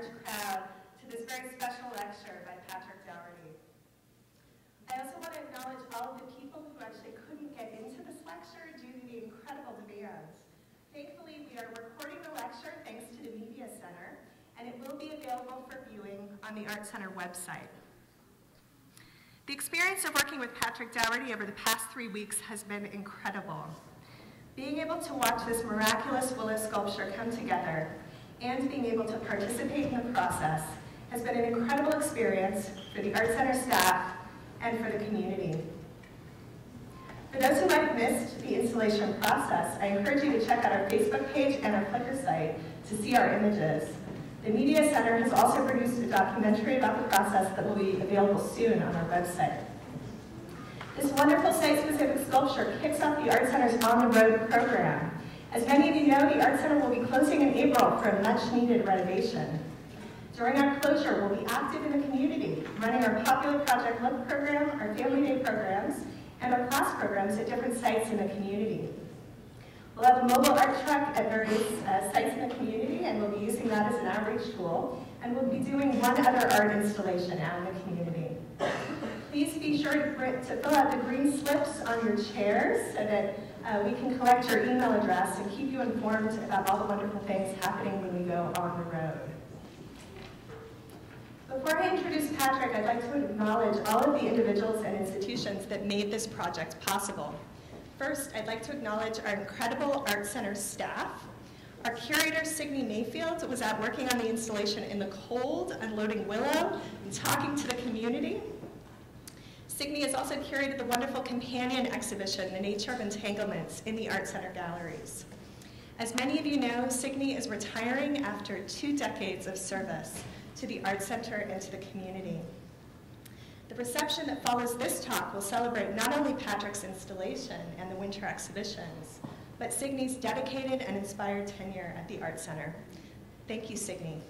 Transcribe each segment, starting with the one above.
large crowd to this very special lecture by Patrick Dougherty. I also want to acknowledge all of the people who actually couldn't get into this lecture due to the incredible demands. Thankfully, we are recording the lecture thanks to the Media Center, and it will be available for viewing on the Art Center website. The experience of working with Patrick Dougherty over the past 3 weeks has been incredible. Being able to watch this miraculous willow sculpture come together and being able to participate in the process has been an incredible experience for the Art Center staff and for the community. For those who might have missed the installation process, I encourage you to check out our Facebook page and our Flickr site to see our images. The Media Center has also produced a documentary about the process that will be available soon on our website. This wonderful site-specific sculpture kicks off the Art Center's On the Road program. As many of you know, the Art Center will be closing in April for a much-needed renovation. During our closure, we'll be active in the community, running our popular Project Look program, our Family Day programs, and our class programs at different sites in the community. We'll have a mobile art truck at various sites in the community, and we'll be using that as an outreach tool. And we'll be doing one other art installation out in the community. Please be sure to fill out the green slips on your chairs so that we can collect your email address and keep you informed about all the wonderful things happening when we go on the road. Before I introduce Patrick, I'd like to acknowledge all of the individuals and institutions that made this project possible. First, I'd like to acknowledge our incredible Art Center staff. Our curator, Signe Mayfield, was out working on the installation in the cold, unloading willow, and talking to the community. Signe has also curated the wonderful companion exhibition, The Nature of Entanglements, in the Art Center galleries. As many of you know, Signe is retiring after 2 decades of service to the Art Center and to the community. The reception that follows this talk will celebrate not only Patrick's installation and the winter exhibitions, but Signe's dedicated and inspired tenure at the Art Center. Thank you, Signe.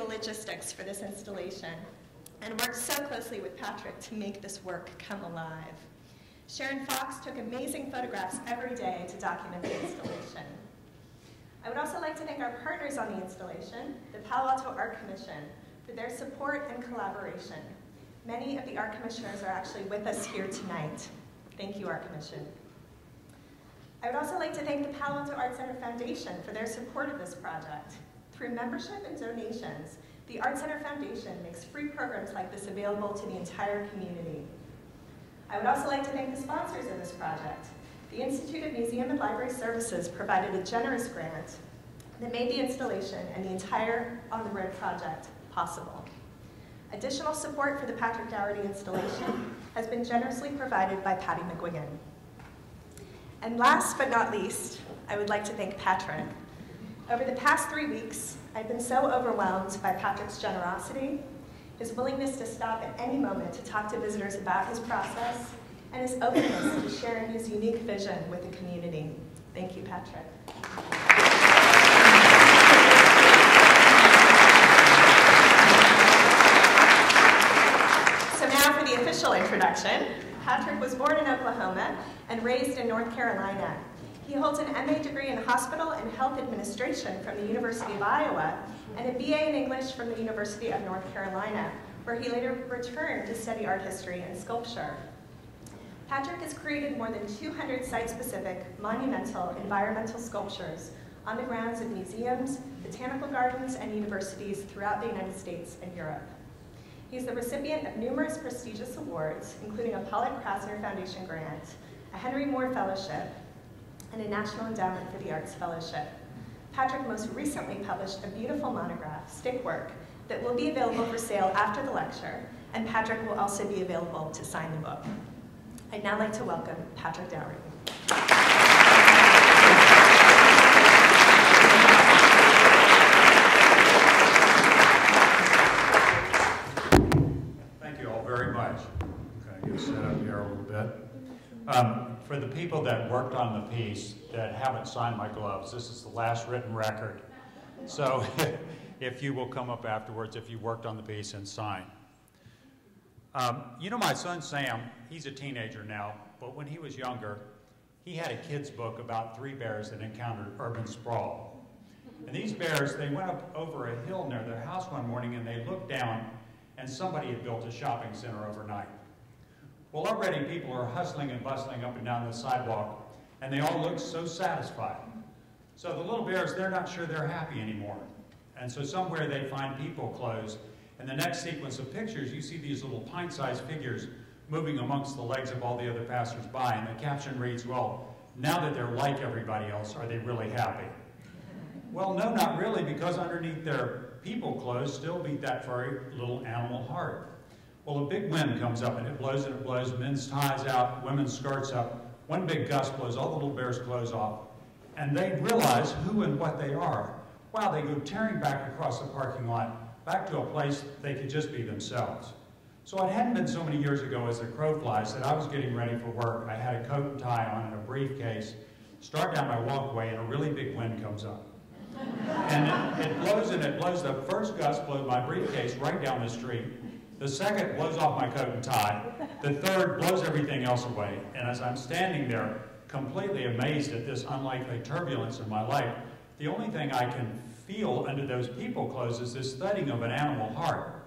Logistics for this installation and worked so closely with Patrick to make this work come alive. Sharon Fox took amazing photographs every day to document the installation. I would also like to thank our partners on the installation, the Palo Alto Art Commission, for their support and collaboration. Many of the art commissioners are actually with us here tonight. Thank you, Art Commission. I would also like to thank the Palo Alto Art Center Foundation for their support of this project. Through membership and donations, the Art Center Foundation makes free programs like this available to the entire community. I would also like to thank the sponsors of this project. The Institute of Museum and Library Services provided a generous grant that made the installation and the entire On the Road project possible. Additional support for the Patrick Dougherty installation has been generously provided by Patty McGuigan. And last but not least, I would like to thank Patrick. Over the past 3 weeks, I've been so overwhelmed by Patrick's generosity, his willingness to stop at any moment to talk to visitors about his process, and his openness to sharing his unique vision with the community. Thank you, Patrick. So now for the official introduction. Patrick was born in Oklahoma and raised in North Carolina. He holds an MA degree in Hospital and Health Administration from the University of Iowa and a BA in English from the University of North Carolina, where he later returned to study art history and sculpture. Patrick has created more than 200 site-specific, monumental, environmental sculptures on the grounds of museums, botanical gardens, and universities throughout the United States and Europe. He's the recipient of numerous prestigious awards, including a Pollock Krasner Foundation grant, a Henry Moore Fellowship, and a National Endowment for the Arts Fellowship. Patrick most recently published a beautiful monograph, Stickwork, that will be available for sale after the lecture, and Patrick will also be available to sign the book. I'd now like to welcome Patrick Dougherty. much. Okay, get set up here a little bit. For the people that worked on the piece that haven't signed my gloves, this is the last written record. So if you will come up afterwards if you worked on the piece and sign. You know, my son Sam, he's a teenager now, but when he was younger, he had a kid's book about 3 bears that encountered urban sprawl. And these bears, they went up over a hill near their house one morning and they looked down and somebody had built a shopping center overnight. Well, already people are hustling and bustling up and down the sidewalk and they all look so satisfied. So the little bears, they're not sure they're happy anymore. And so somewhere they find people clothes. And the next sequence of pictures, you see these little pint-sized figures moving amongst the legs of all the other passers-by. And the caption reads, well, now that they're like everybody else, are they really happy? Well, no, not really, because underneath their people clothes still beat that furry little animal heart. Well, a big wind comes up and it blows, men's ties out, women's skirts up. One big gust blows all the little bears' clothes off. And they realize who and what they are. Wow, they go tearing back across the parking lot, back to a place they could just be themselves. So it hadn't been so many years ago as the crow flies that I was getting ready for work. I had a coat and tie on and a briefcase, start down my walkway, and a really big wind comes up. And it blows and it blows. The first gust blows my briefcase right down the street. The second blows off my coat and tie. The third blows everything else away. And as I'm standing there, completely amazed at this unlikely turbulence in my life, the only thing I can feel under those people clothes is this thudding of an animal heart.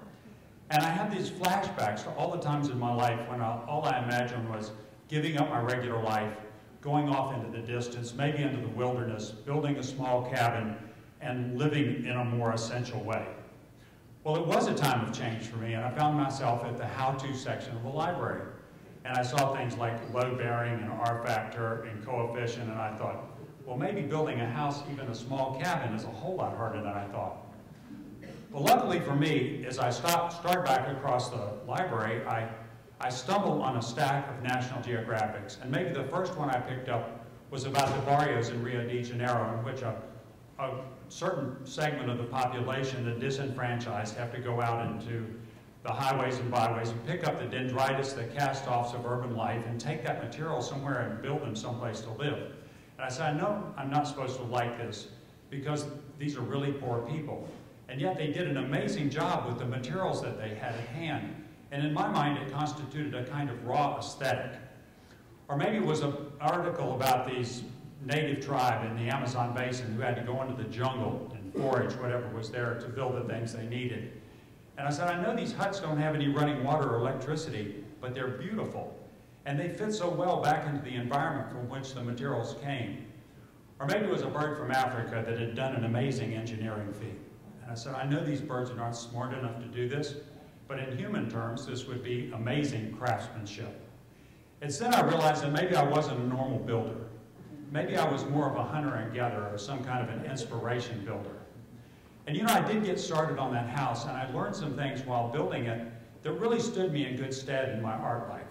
And I have these flashbacks to all the times in my life when all I imagined was giving up my regular life, going off into the distance, maybe into the wilderness, building a small cabin, and living in a more essential way. Well, it was a time of change for me, and I found myself at the how-to section of the library. And I saw things like load bearing and R factor and coefficient, and I thought, well, maybe building a house, even a small cabin, is a whole lot harder than I thought. Well, luckily for me, as I start back across the library, I stumbled on a stack of National Geographics, and maybe the first one I picked up was about the barrios in Rio de Janeiro, in which a certain segment of the population, the disenfranchised, have to go out into the highways and byways and pick up the dendritis, the cast-offs of urban life, and take that material somewhere and build them someplace to live. And I said, I know I'm not supposed to like this because these are really poor people. And yet they did an amazing job with the materials that they had at hand. And in my mind, it constituted a kind of raw aesthetic. Or maybe it was an article about these native tribe in the Amazon basin who had to go into the jungle and forage whatever was there to build the things they needed. And I said, I know these huts don't have any running water or electricity, but they're beautiful. And they fit so well back into the environment from which the materials came. Or maybe it was a bird from Africa that had done an amazing engineering feat. And I said, I know these birds are not smart enough to do this, but in human terms, this would be amazing craftsmanship. It's then I realized that maybe I wasn't a normal builder. Maybe I was more of a hunter and gatherer or some kind of an inspiration builder. And you know, I did get started on that house, and I learned some things while building it that really stood me in good stead in my art life.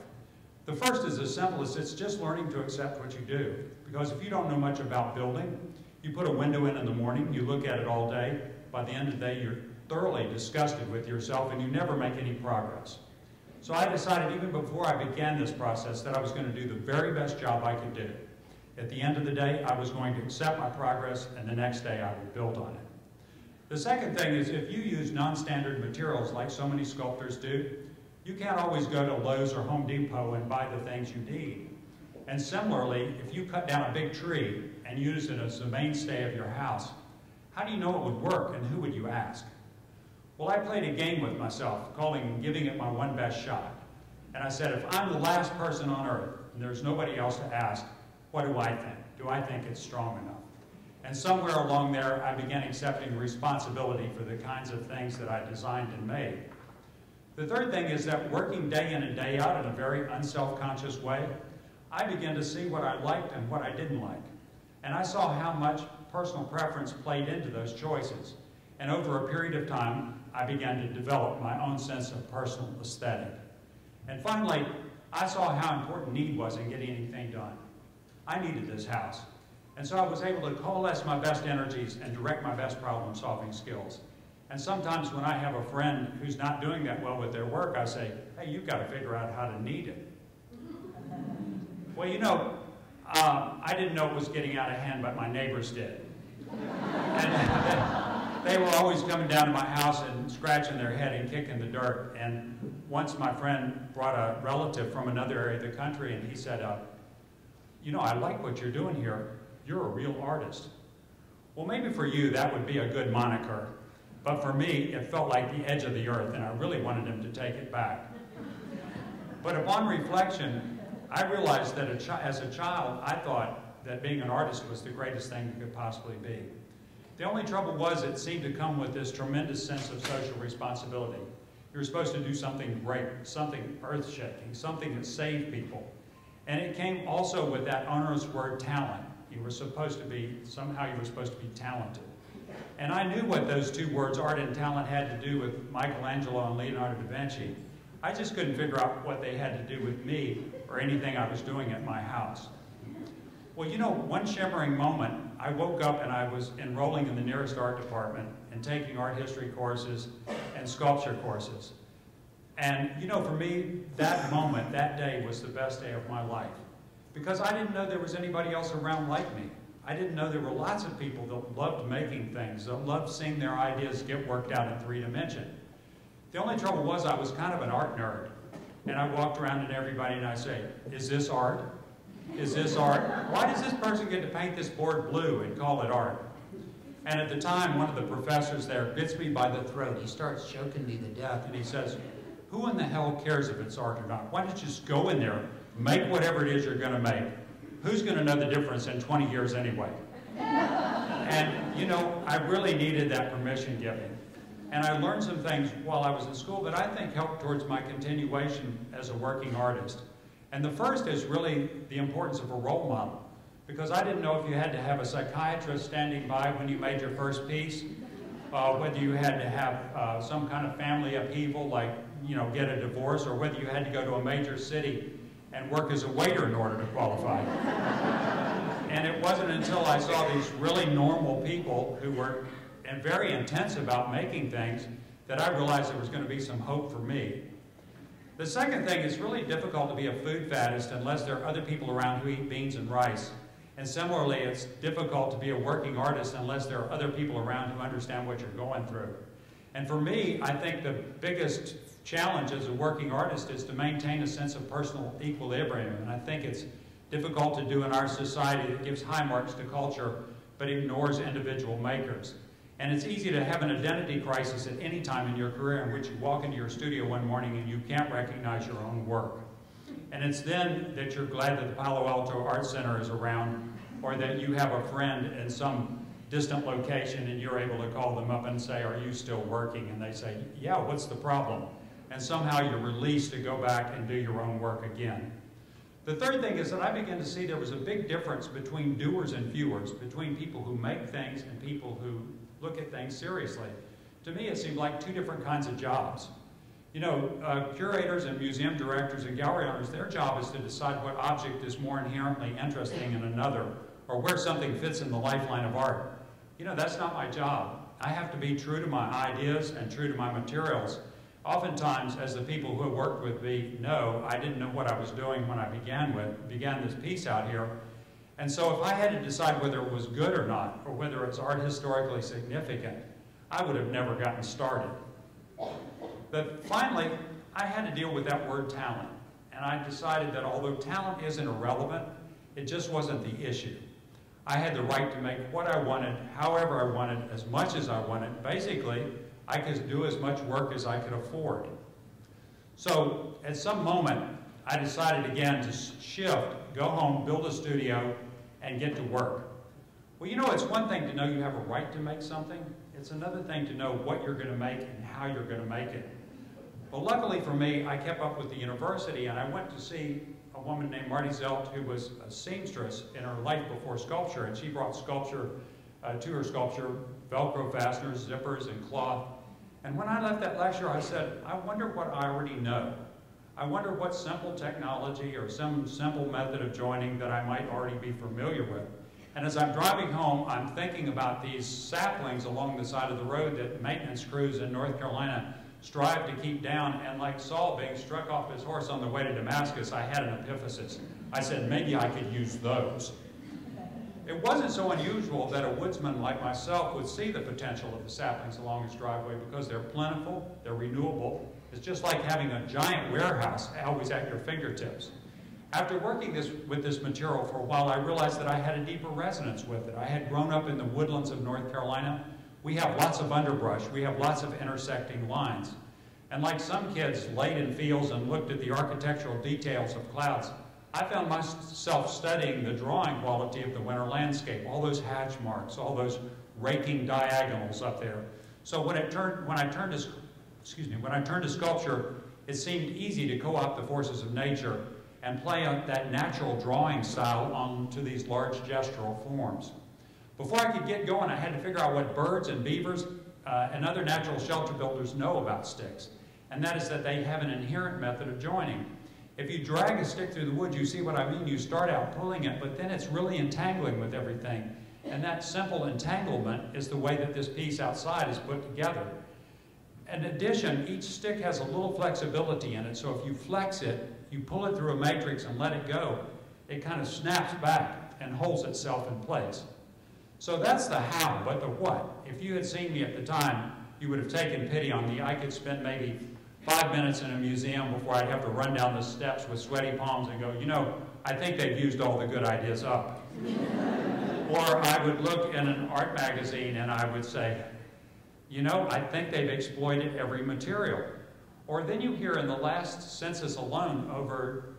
The first is as simple as it's just learning to accept what you do. Because if you don't know much about building, you put a window in the morning, you look at it all day, by the end of the day you're thoroughly disgusted with yourself and you never make any progress. So I decided even before I began this process that I was going to do the very best job I could do. At the end of the day, I was going to accept my progress, and the next day I would build on it. The second thing is if you use non-standard materials like so many sculptors do, you can't always go to Lowe's or Home Depot and buy the things you need. And similarly, if you cut down a big tree and use it as the mainstay of your house, how do you know it would work, and who would you ask? Well, I played a game with myself, giving it my one best shot. And I said, if I'm the last person on earth and there's nobody else to ask, what do I think? Do I think it's strong enough? And somewhere along there, I began accepting responsibility for the kinds of things that I designed and made. The third thing is that working day in and day out in a very unself-conscious way, I began to see what I liked and what I didn't like. And I saw how much personal preference played into those choices. And over a period of time, I began to develop my own sense of personal aesthetic. And finally, I saw how important need was in getting anything done. I needed this house. And so I was able to coalesce my best energies and direct my best problem-solving skills. And sometimes when I have a friend who's not doing that well with their work, I say, hey, you've got to figure out how to knead it. Well, you know, I didn't know it was getting out of hand, but my neighbors did. And they were always coming down to my house and scratching their head and kicking the dirt. And once my friend brought a relative from another area of the country, and he said, you know, I like what you're doing here. You're a real artist. Well, maybe for you that would be a good moniker, but for me it felt like the edge of the earth, and I really wanted him to take it back. But upon reflection, I realized that as a child, I thought that being an artist was the greatest thing it could possibly be. The only trouble was it seemed to come with this tremendous sense of social responsibility. You were supposed to do something great, something earth-shaking, something that saved people. And it came also with that onerous word, talent. You were supposed to be, somehow you were supposed to be talented. And I knew what those two words, art and talent, had to do with Michelangelo and Leonardo da Vinci. I just couldn't figure out what they had to do with me or anything I was doing at my house. Well, you know, one shimmering moment, I woke up and I was enrolling in the nearest art department and taking art history courses and sculpture courses. And, you know, for me, that moment, that day was the best day of my life. Because I didn't know there was anybody else around like me. I didn't know there were lots of people that loved making things, that loved seeing their ideas get worked out in 3 dimensions. The only trouble was I was kind of an art nerd. And I walked around at everybody and I say, is this art? Is this art? Why does this person get to paint this board blue and call it art? And at the time, one of the professors there gets me by the throat. He starts choking me to death and he says, who in the hell cares if it's art or not? Why don't you just go in there, make whatever it is you're going to make? Who's going to know the difference in 20 years anyway? And, you know, I really needed that permission giving. And I learned some things while I was in school that I think helped towards my continuation as a working artist. And the first is really the importance of a role model. Because I didn't know if you had to have a psychiatrist standing by when you made your first piece, whether you had to have some kind of family upheaval, like, you know, get a divorce, or whether you had to go to a major city and work as a waiter in order to qualify. And it wasn't until I saw these really normal people who were very intense about making things that I realized there was going to be some hope for me. The second thing is really difficult to be a food faddist unless there are other people around who eat beans and rice. And similarly, it's difficult to be a working artist unless there are other people around who understand what you're going through. And for me, I think the biggest challenge as a working artist is to maintain a sense of personal equilibrium. And I think it's difficult to do in our society that gives high marks to culture but ignores individual makers. And it's easy to have an identity crisis at any time in your career in which you walk into your studio one morning and you can't recognize your own work. And it's then that you're glad that the Palo Alto Art Center is around, or that you have a friend in some distant location and you're able to call them up and say, are you still working? And they say, yeah, what's the problem? And somehow you're released to go back and do your own work again. The third thing is that I began to see there was a big difference between doers and viewers, between people who make things and people who look at things seriously. To me, it seemed like two different kinds of jobs. You know, curators and museum directors and gallery owners, their job is to decide what object is more inherently interesting in another, or where something fits in the lifeline of art. You know, that's not my job. I have to be true to my ideas and true to my materials. Oftentimes, as the people who have worked with me know, I didn't know what I was doing when I began this piece out here. And so if I had to decide whether it was good or not, or whether it's art historically significant, I would have never gotten started. But finally, I had to deal with that word talent. And I decided that although talent isn't irrelevant, it just wasn't the issue. I had the right to make what I wanted, however I wanted, as much as I wanted. Basically, I could do as much work as I could afford. So at some moment, I decided again to shift, go home, build a studio, and get to work. Well, you know, it's one thing to know you have a right to make something. It's another thing to know what you're going to make and how you're going to make it. Well, luckily for me, I kept up with the university, and I went to see a woman named Marty Zelt, who was a seamstress in her life before sculpture, and she brought sculpture to her sculpture, Velcro fasteners, zippers, and cloth. And when I left that lecture, I said, I wonder what I already know. I wonder what simple technology or some simple method of joining that I might already be familiar with. And as I'm driving home, I'm thinking about these saplings along the side of the road that maintenance crews in North Carolina strive to keep down. And like Saul being struck off his horse on the way to Damascus, I had an epiphysis. I said, maybe I could use those. It wasn't so unusual that a woodsman like myself would see the potential of the saplings along his driveway because they're plentiful, they're renewable. It's just like having a giant warehouse always at your fingertips. After working with this material for a while, I realized that I had a deeper resonance with it. I had grown up in the woodlands of North Carolina. We have lots of underbrush. We have lots of intersecting lines. And like some kids laid in fields and looked at the architectural details of clouds, I found myself studying the drawing quality of the winter landscape, all those hatch marks, all those raking diagonals up there. So when I turned to sculpture, it seemed easy to co-opt the forces of nature and play on that natural drawing style onto these large gestural forms. Before I could get going, I had to figure out what birds and beavers and other natural shelter builders know about sticks, and that is that they have an inherent method of joining. If you drag a stick through the woods, you see what I mean. You start out pulling it, but then it's really entangling with everything. And that simple entanglement is the way that this piece outside is put together. In addition, each stick has a little flexibility in it, so if you flex it, you pull it through a matrix and let it go, it kind of snaps back and holds itself in place. So that's the how, but the what. If you had seen me at the time, you would have taken pity on me. I could spend maybe 5 minutes in a museum before I'd have to run down the steps with sweaty palms and go, you know, I think they've used all the good ideas up. Or I would look in an art magazine and I would say, you know, I think they've exploited every material. Or then you hear in the last census alone, over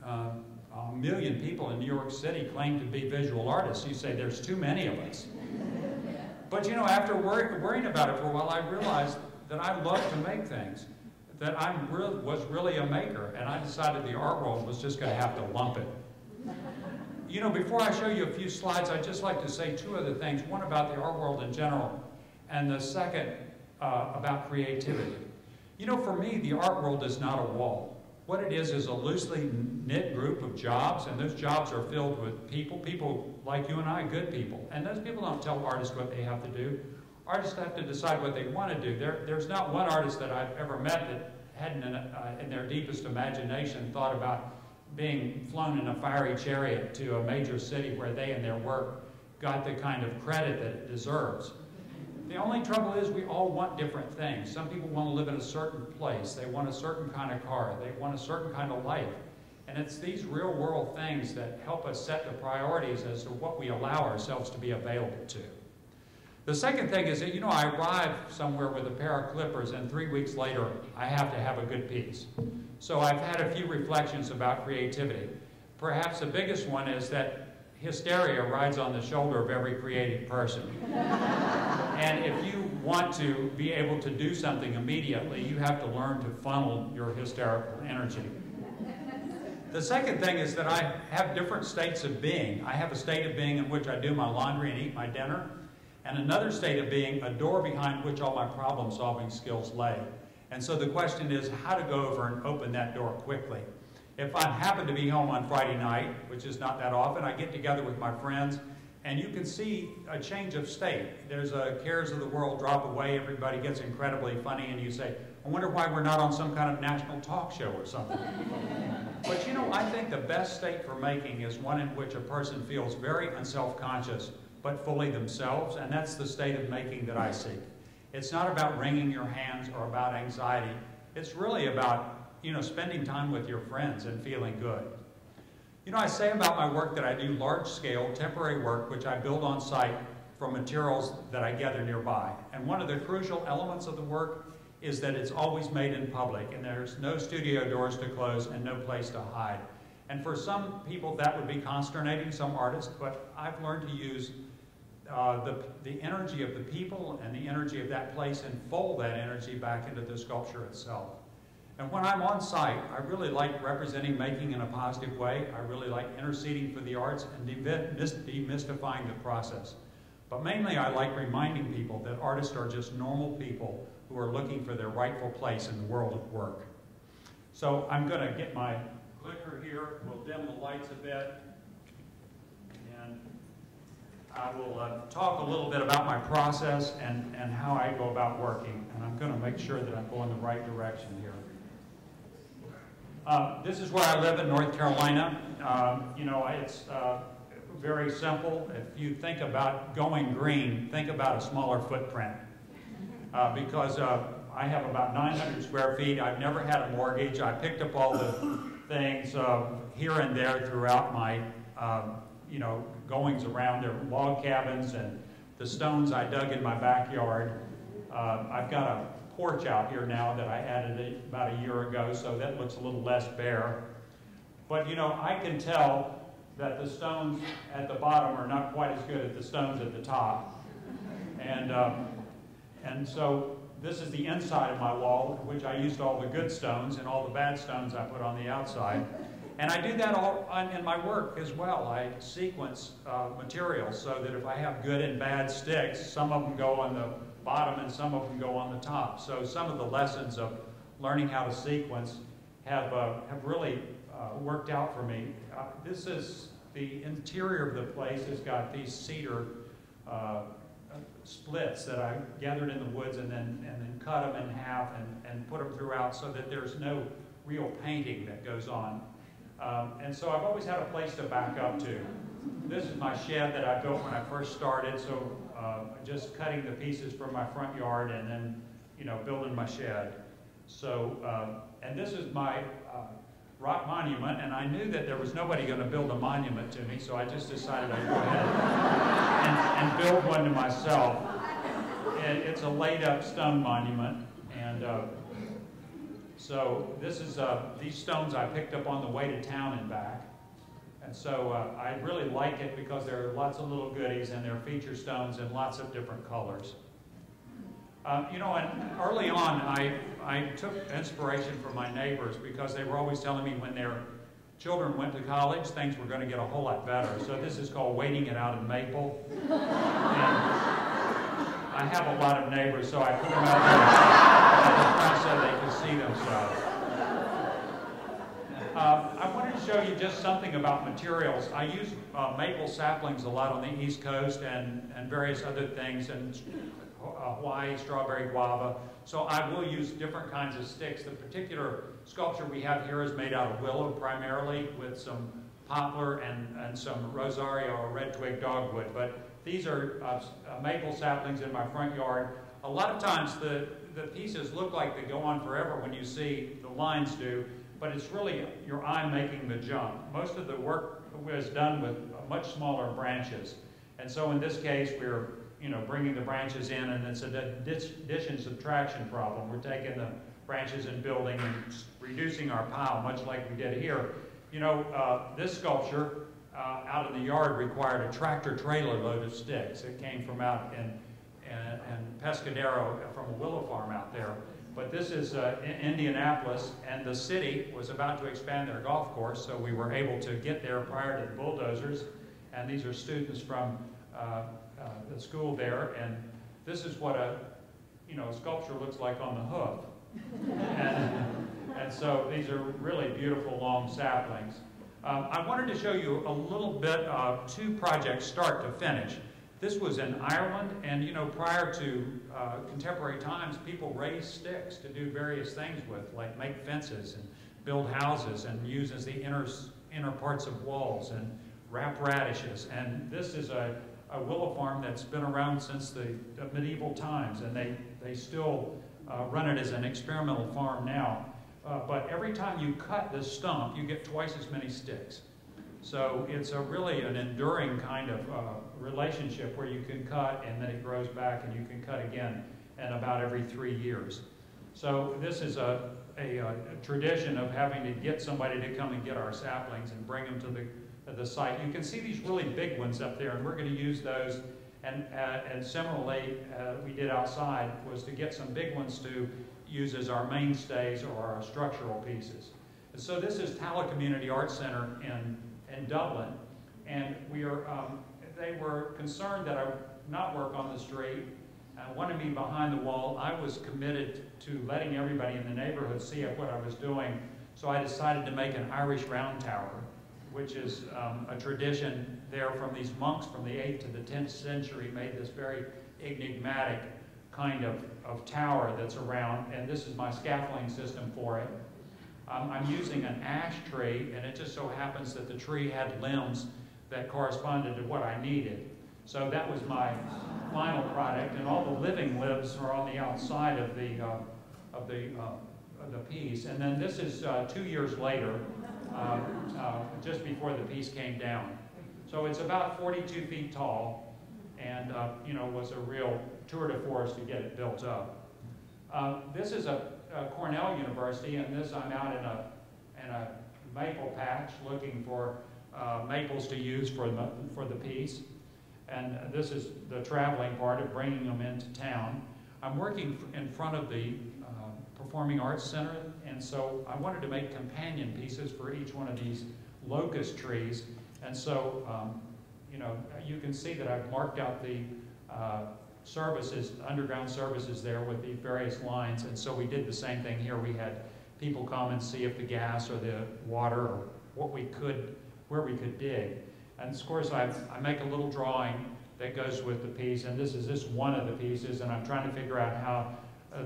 1 million people in New York City claim to be visual artists. You say, there's too many of us. But you know, after worrying about it for a while, I realized that I love to make things, that I was really a maker, and I decided the art world was just going to have to lump it. You know, before I show you a few slides, I'd just like to say 2 other things. One about the art world in general, and the second about creativity. You know, for me, the art world is not a wall. What it is a loosely knit group of jobs, and those jobs are filled with people like you and I, good people. And those people don't tell artists what they have to do. Artists have to decide what they want to do. There's not one artist that I've ever met that hadn't, in their deepest imagination, thought about being flown in a fiery chariot to a major city where they and their work got the kind of credit that it deserves. The only trouble is we all want different things. Some people want to live in a certain place. They want a certain kind of car. They want a certain kind of life. And it's these real world things that help us set the priorities as to what we allow ourselves to be available to. The second thing is that, you know, I arrive somewhere with a pair of clippers and 3 weeks later I have to have a good piece. So I've had a few reflections about creativity. Perhaps the biggest one is that hysteria rides on the shoulder of every creative person. And if you want to be able to do something immediately, you have to learn to funnel your hysterical energy. The second thing is that I have different states of being. I have a state of being in which I do my laundry and eat my dinner, and another state of being, a door behind which all my problem-solving skills lay. And so the question is how to go over and open that door quickly. If I happen to be home on Friday night, which is not that often, I get together with my friends, and you can see a change of state. There's cares of the world drop away, everybody gets incredibly funny, and you say, I wonder why we're not on some kind of national talk show or something. But you know, I think the best state for making is one in which a person feels very unself-conscious, but fully themselves, and that's the state of making that I seek. It's not about wringing your hands or about anxiety. It's really about, you know, spending time with your friends and feeling good. You know, I say about my work that I do large-scale, temporary work, which I build on site from materials that I gather nearby. And one of the crucial elements of the work is that it's always made in public, and there's no studio doors to close and no place to hide. And for some people, that would be consternating, some artists, but I've learned to use the energy of the people and the energy of that place and fold that energy back into the sculpture itself. And when I'm on site, I really like representing making in a positive way. I really like interceding for the arts and demystifying the process. But mainly I like reminding people that artists are just normal people who are looking for their rightful place in the world of work. So I'm going to get my clicker here. We'll dim the lights a bit. And I will talk a little bit about my process and how I go about working, and I'm going to make sure that I'm going the right direction here. This is where I live in North Carolina. It's very simple. If you think about going green, think about a smaller footprint. Because I have about 900 square feet. I've never had a mortgage. I picked up all the things here and there throughout my goings around. There were log cabins and the stones I dug in my backyard. I've got a porch out here now that I added about a year ago, so that looks a little less bare. But I can tell that the stones at the bottom are not quite as good as the stones at the top. And so this is the inside of my wall, which I used all the good stones, and all the bad stones I put on the outside. And I do that all in my work as well. I sequence materials so that if I have good and bad sticks, some of them go on the bottom and some of them go on the top. So some of the lessons of learning how to sequence have really worked out for me. This is the interior of the place. Has got these cedar splits that I gathered in the woods and then cut them in half and put them throughout so that there's no real painting that goes on. And so I've always had a place to back up to. This is my shed that I built when I first started, so just cutting the pieces from my front yard and then, building my shed. So, and this is my rock monument, and I knew that there was nobody going to build a monument to me, so I just decided I'd go ahead and build one to myself. And it's a laid-up stone monument, and so this is these stones I picked up on the way to town and back. And so I really like it because there are lots of little goodies, and they're feature stones in lots of different colors. And early on, I took inspiration from my neighbors because they were always telling me when their children went to college, things were going to get a whole lot better. So this is called Waiting It Out in Maple. And I have a lot of neighbors, so I put them out there so they could see themselves. I wanted to show you just something about materials. I use maple saplings a lot on the East Coast and various other things, and Hawaii, strawberry guava. So I will use different kinds of sticks. The particular sculpture we have here is made out of willow primarily, with some poplar and some rosario or red twig dogwood. But these are maple saplings in my front yard. A lot of times the pieces look like they go on forever when you see the lines do, but it's really your eye making the jump. Most of the work was done with much smaller branches. And so in this case, we're bringing the branches in, and it's a addition subtraction problem. We're taking the branches and building and reducing our pile, much like we did here. This sculpture out in the yard required a tractor trailer load of sticks. It came from out in Pescadero from a willow farm out there. But this is in Indianapolis, and the city was about to expand their golf course, so we were able to get there prior to the bulldozers. And these are students from the school there, and this is what a sculpture looks like on the hoof. And so these are really beautiful long saplings. I wanted to show you a little bit of two projects start to finish. This was in Ireland, and prior to contemporary times, people raised sticks to do various things with, like make fences and build houses and use as the inner parts of walls and wrap radishes. And this is a willow farm that's been around since the medieval times, and they still run it as an experimental farm now. But every time you cut this stump, you get twice as many sticks. So it's really an enduring kind of relationship where you can cut and then it grows back and you can cut again and about every 3 years. So this is a tradition of having to get somebody to come and get our saplings and bring them to the site. You can see these really big ones up there, and we're going to use those. And similarly, we did outside was to get some big ones to use as our mainstays or our structural pieces. And so this is Palo Community Arts Center in Dublin, and they were concerned that I not work on the street, wanted me behind the wall. I was committed to letting everybody in the neighborhood see what I was doing, so I decided to make an Irish round tower. which is a tradition there from these monks from the 8th to the 10th century, made this very enigmatic kind of tower that's around, and this is my scaffolding system for it. I'm using an ash tree, and it just so happens that the tree had limbs that corresponded to what I needed. So that was my final product, and all the living limbs are on the outside of the piece. And then this is 2 years later, just before the piece came down. So it's about 42 feet tall, and you know, was a real tour de force to get it built up. This is a Cornell University, and this I'm out in a maple patch looking for maples to use for the piece. And this is the traveling part of bringing them into town. I'm working in front of the Performing Arts Center, and so I wanted to make companion pieces for each one of these locust trees. And so, you know, you can see that I've marked out the services, underground services there with the various lines. And so we did the same thing here. We had people come and see if the gas or the water or what we could, where we could dig. And of course, I make a little drawing that goes with the piece, and this is just one of the pieces, and I'm trying to figure out how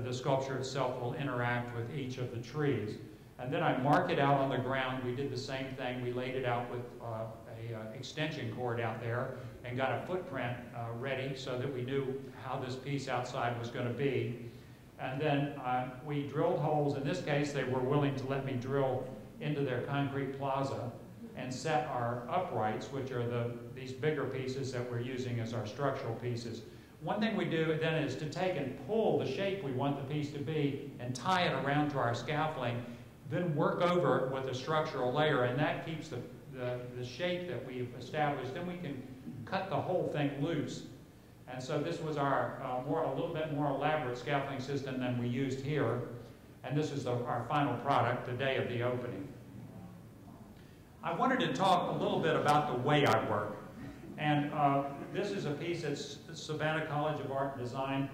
the sculpture itself will interact with each of the trees. And then I mark it out on the ground. We did the same thing. We laid it out with a extension cord out there and got a footprint ready so that we knew how this piece outside was going to be. And then we drilled holes. In this case, they were willing to let me drill into their concrete plaza and set our uprights, which are these bigger pieces that we're using as our structural pieces. One thing we do then is to take and pull the shape we want the piece to be and tie it around to our scaffolding, then work over it with a structural layer, and that keeps the shape that we've established. Then we can cut the whole thing loose. And so this was our a little bit more elaborate scaffolding system than we used here. And this is our final product, the day of the opening. I wanted to talk a little bit about the way I work. And this is a piece at Savannah College of Art and Design,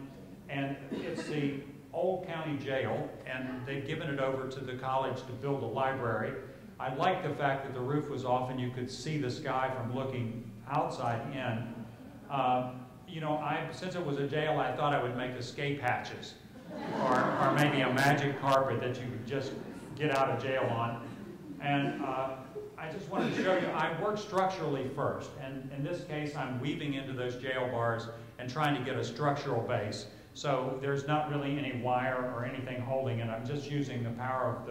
and it's the old county jail, and they've given it over to the college to build a library. I like the fact that the roof was off and you could see the sky from looking outside in. You know, since it was a jail, I thought I would make escape hatches, or maybe a magic carpet that you could just get out of jail on. And I just wanted to show you, I work structurally first, and in this case I'm weaving into those jail bars and trying to get a structural base. So there's not really any wire or anything holding it. I'm just using the power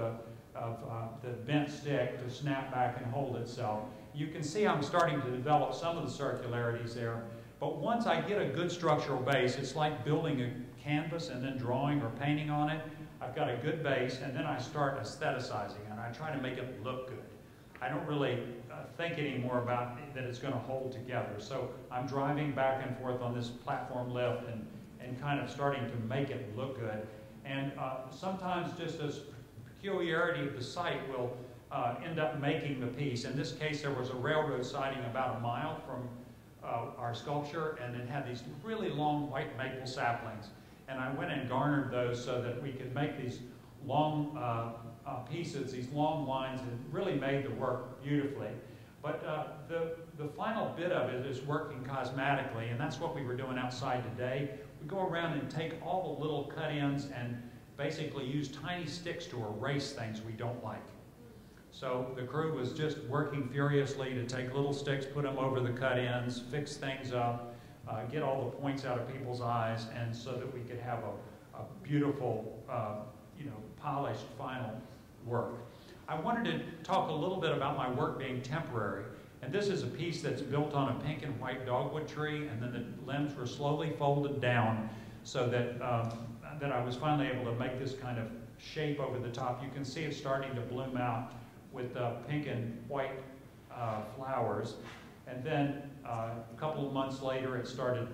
of the bent stick to snap back and hold itself. You can see I'm starting to develop some of the circularities there, but once I get a good structural base, it's like building a canvas and then drawing or painting on it. I've got a good base, and then I start aestheticizing, and I try to make it look good. I don't really think anymore about that it's going to hold together. So I'm driving back and forth on this platform lift and kind of starting to make it look good. And sometimes just a peculiarity of the site will end up making the piece. In this case, there was a railroad siding about a mile from our sculpture, and it had these really long white maple saplings. And I went and garnered those so that we could make these long pieces, these long lines, and really made the work beautifully. But the final bit of it is working cosmetically, and that's what we were doing outside today. We go around and take all the little cut-ins and basically use tiny sticks to erase things we don't like. So the crew was just working furiously to take little sticks, put them over the cut-ins, fix things up, get all the points out of people's eyes, and so that we could have a beautiful, polished final work. I wanted to talk a little bit about my work being temporary. And this is a piece that's built on a pink and white dogwood tree, and then the limbs were slowly folded down so that, that I was finally able to make this kind of shape over the top. You can see it starting to bloom out with pink and white flowers. And then a couple of months later, it started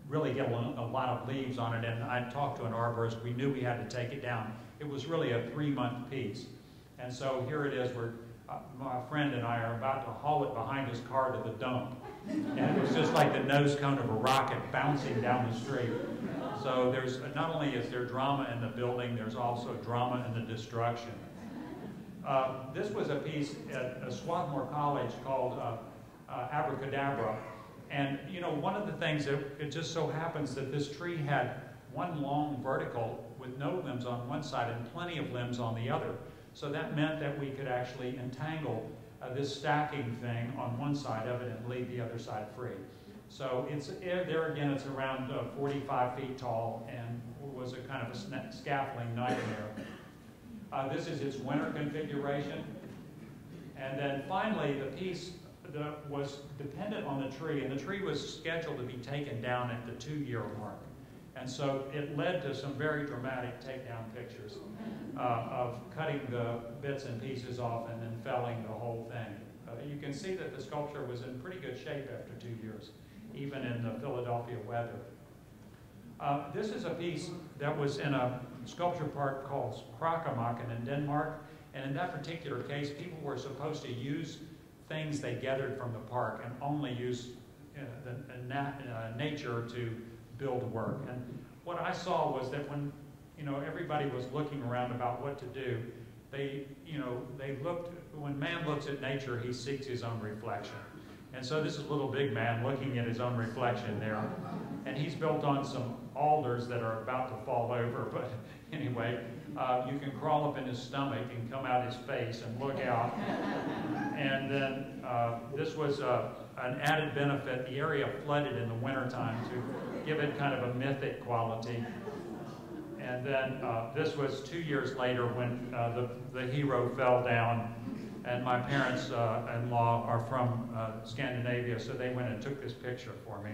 really getting a lot of leaves on it, and I talked to an arborist. We knew we had to take it down. It was really a 3-month piece. And so here it is. My friend and I are about to haul it behind his car to the dump. And it was just like the nose cone of a rocket bouncing down the street. So there's not only is there drama in the building, there's also drama in the destruction. This was a piece at Swarthmore College called Abracadabra. And, you know, one of the things that it just so happens that this tree had one long vertical with no limbs on one side and plenty of limbs on the other. So that meant that we could actually entangle this stacking thing on one side of it and leave the other side free. So it's there again, it's around 45 feet tall and was a kind of a scaffolding nightmare. This is its winter configuration. And then finally, the piece that was dependent on the tree, and the tree was scheduled to be taken down at the 2-year mark. And so it led to some very dramatic takedown pictures of cutting the bits and pieces off and then felling the whole thing. You can see that the sculpture was in pretty good shape after 2 years, even in the Philadelphia weather. This is a piece that was in a sculpture park called Krakamaken in Denmark. And in that particular case, people were supposed to use things they gathered from the park and only use nature to build work. And what I saw was that when, you know, everybody was looking around about what to do, they looked, when man looks at nature, he seeks his own reflection. And so this is a little big man looking at his own reflection there. And he's built on some alders that are about to fall over, but anyway, you can crawl up in his stomach and come out his face and look out. And then this was an added benefit. The area flooded in the wintertime to give it kind of a mythic quality. And then this was 2 years later when the hero fell down. And my parents-in-law are from Scandinavia, so they went and took this picture for me.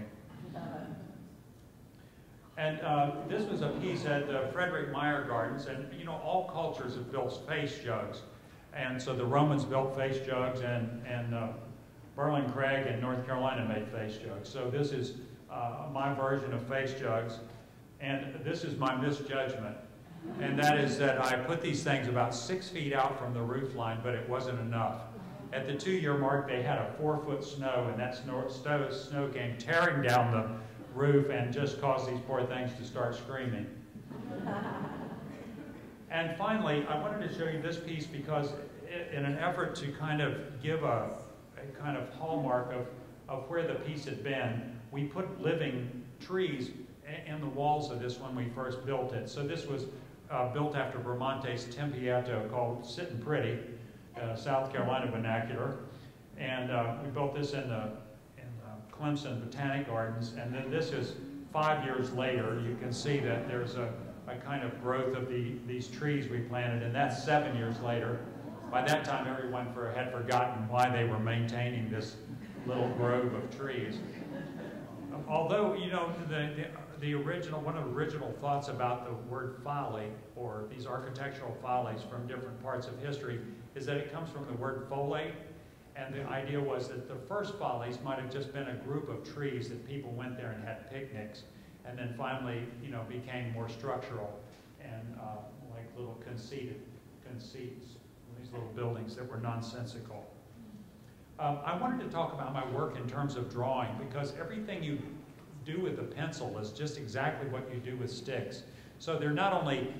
And this was a piece at the Frederick Meyer Gardens, and you know, all cultures have built face jugs. And so the Romans built face jugs, and Burling Craig in North Carolina made face jugs. So this is my version of face jugs. And this is my misjudgment. And that is that I put these things about 6 feet out from the roof line, but it wasn't enough. At the 2-year mark, they had a 4-foot snow, and that snow came tearing down the roof and just caused these poor things to start screaming. And finally, I wanted to show you this piece because in an effort to kind of give a kind of hallmark of where the piece had been, we put living trees in the walls of this when we first built it. So this was built after Bramante's Tempietto, called Sittin' Pretty, South Carolina vernacular. And we built this in the Clemson Botanic Gardens. And then this is 5 years later. You can see that there's a kind of growth of these trees we planted, and that's 7 years later. By that time, everyone had forgotten why they were maintaining this little grove of trees. Although, you know, one of the original thoughts about the word folly, or these architectural follies from different parts of history, is that it comes from the word folate. And the idea was that the first follies might have just been a group of trees that people went there and had picnics, and then finally, you know, became more structural and like little conceits, these little buildings that were nonsensical. I wanted to talk about my work in terms of drawing, because everything you do with a pencil is just exactly what you do with sticks. So they're not only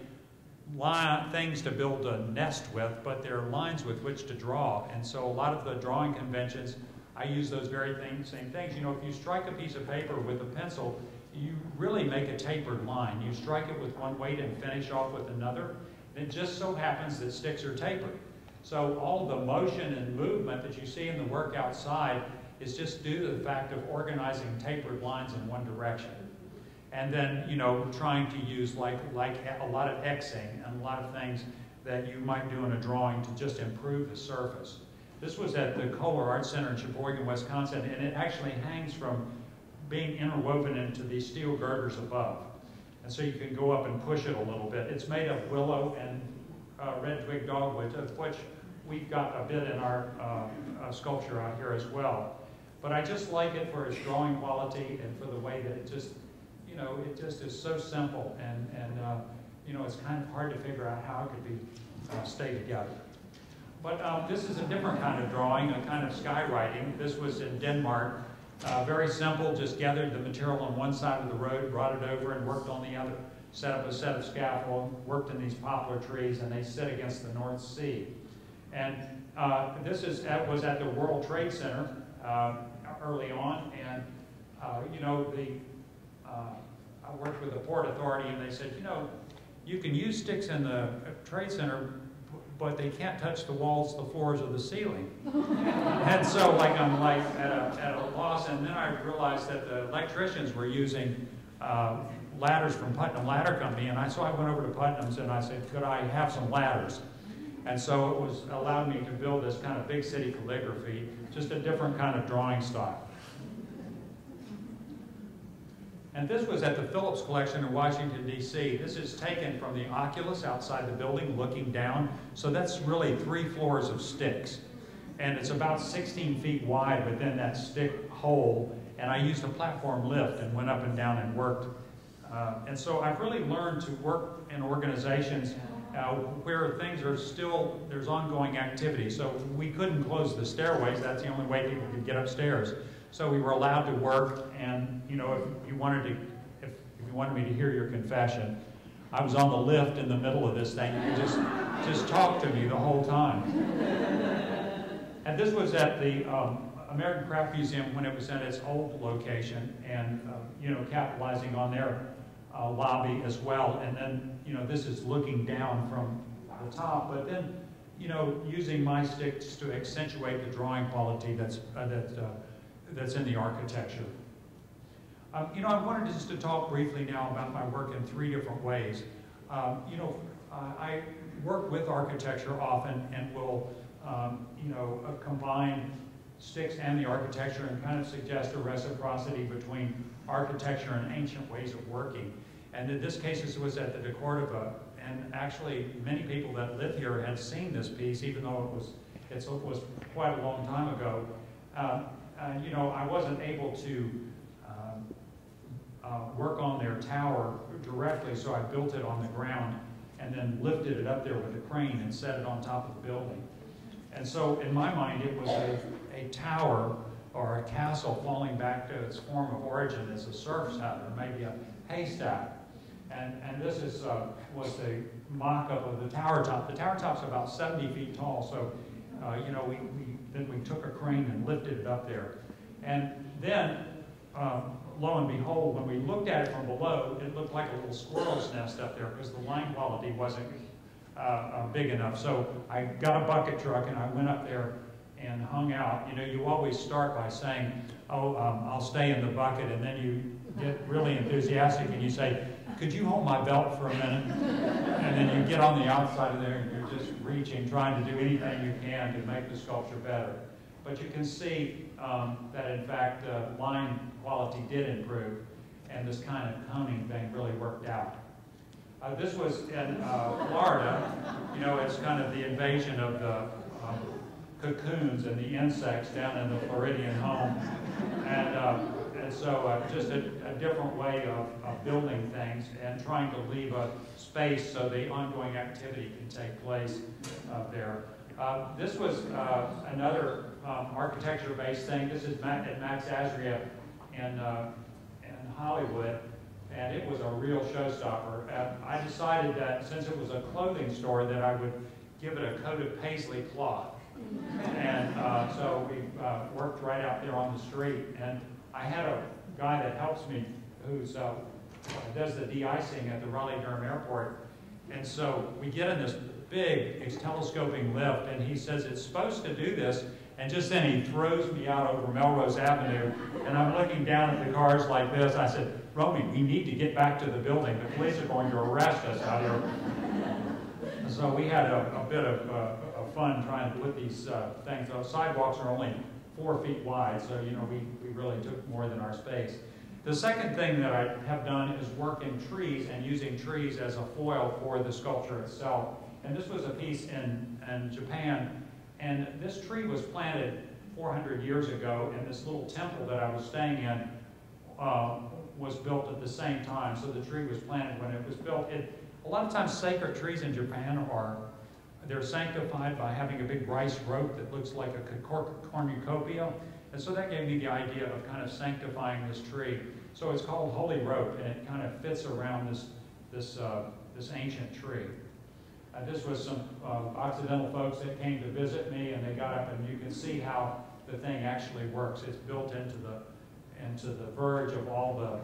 things to build a nest with, but they're lines with which to draw. And so a lot of the drawing conventions, I use those very same things. You know, if you strike a piece of paper with a pencil, you really make a tapered line. You strike it with one weight and finish off with another. And it just so happens that sticks are tapered. So all the motion and movement that you see in the work outside is just due to the fact of organizing tapered lines in one direction. And then, you know, trying to use like a lot of Xing and a lot of things that you might do in a drawing to just improve the surface. This was at the Kohler Art Center in Sheboygan, Wisconsin, and it actually hangs from being interwoven into these steel girders above. And so you can go up and push it a little bit. It's made of willow and red twig dogwood, of which we've got a bit in our sculpture out here as well. But I just like it for its drawing quality and for the way that it just, you know, it just is so simple, and you know, it's kind of hard to figure out how it could be stay together. But this is a different kind of drawing, a kind of skywriting. This was in Denmark. Very simple, just gathered the material on one side of the road, brought it over and worked on the other. Set up a set of scaffold, worked in these poplar trees, and they sit against the North Sea. And this was at the World Trade Center early on, and you know, I worked with the Port Authority, and they said, you know, you can use sticks in the Trade Center, but they can't touch the walls, the floors, or the ceiling. And so, like, I'm like at a loss, and then I realized that the electricians were using ladders from Putnam Ladder Company, and so I went over to Putnam's and I said, could I have some ladders? And so it was allowed me to build this kind of big city calligraphy, just a different kind of drawing style. And this was at the Phillips Collection in Washington, D.C. This is taken from the oculus outside the building, looking down. So that's really 3 floors of sticks. And it's about 16 feet wide within that stick hole. And I used a platform lift and went up and down and worked. And so I've really learned to work in organizations where things are still, there's ongoing activity. So we couldn't close the stairways. That's the only way people could get upstairs. So we were allowed to work, and you know, if you wanted me to hear your confession, I was on the lift in the middle of this thing. You could just talk to me the whole time. And this was at the American Craft Museum when it was at its old location, and you know, capitalizing on their lobby as well. And then, you know, this is looking down from the top, but then, you know, using my sticks to accentuate the drawing quality that's in the architecture. You know, I wanted just to talk briefly now about my work in 3 different ways. You know, I work with architecture often and will, you know, combine sticks and the architecture and kind of suggest a reciprocity between architecture and ancient ways of working. And in this case, this was at the De Cordova, and actually many people that live here had seen this piece, even though it was quite a long time ago. You know, I wasn't able to work on their tower directly, so I built it on the ground and then lifted it up there with a crane and set it on top of the building. And so in my mind, it was a tower or a castle falling back to its form of origin as a surf's hut or maybe a haystack. And this was a mock-up of the tower top. The tower top's about 70 feet tall, so you know, then we took a crane and lifted it up there. And then, lo and behold, when we looked at it from below, it looked like a little squirrel's nest up there because the line quality wasn't big enough. So I got a bucket truck and I went up there and hung out. You know, you always start by saying, oh, I'll stay in the bucket, and then you get really enthusiastic and you say, could you hold my belt for a minute? And then you get on the outside of there and you're just reaching, trying to do anything you can to make the sculpture better. But you can see that, in fact, line quality did improve, and this kind of coning thing really worked out. This was in Florida. You know, it's kind of the invasion of the cocoons and the insects down in the Floridian home. And so just a different way of building things and trying to leave a space so the ongoing activity can take place there. This was another architecture-based thing. This is at Max Azria in Hollywood, and it was a real showstopper. I decided that since it was a clothing store that I would give it a coat of paisley cloth. And so we worked right out there on the street. And I had a guy that helps me who does the de-icing at the Raleigh-Durham Airport. And so we get in this big telescoping lift, and he says it's supposed to do this, and just then he throws me out over Melrose Avenue, and I'm looking down at the cars like this. I said, Romy, we need to get back to the building. The police are going to arrest us out here. So we had a bit of fun trying to put these things. Those sidewalks are only 4 feet wide, so you know we really took more than our space. The second thing that I have done is work in trees and using trees as a foil for the sculpture itself. And this was a piece in Japan, and this tree was planted 400 years ago, and this little temple that I was staying in was built at the same time. So the tree was planted when it was built. A lot of times sacred trees in Japan they're sanctified by having a big rice rope that looks like a cornucopia. And so that gave me the idea of kind of sanctifying this tree. So it's called Holy Rope, and it kind of fits around this ancient tree. This was some Occidental folks that came to visit me, and they got up, and you can see how the thing actually works. It's built into the verge of all the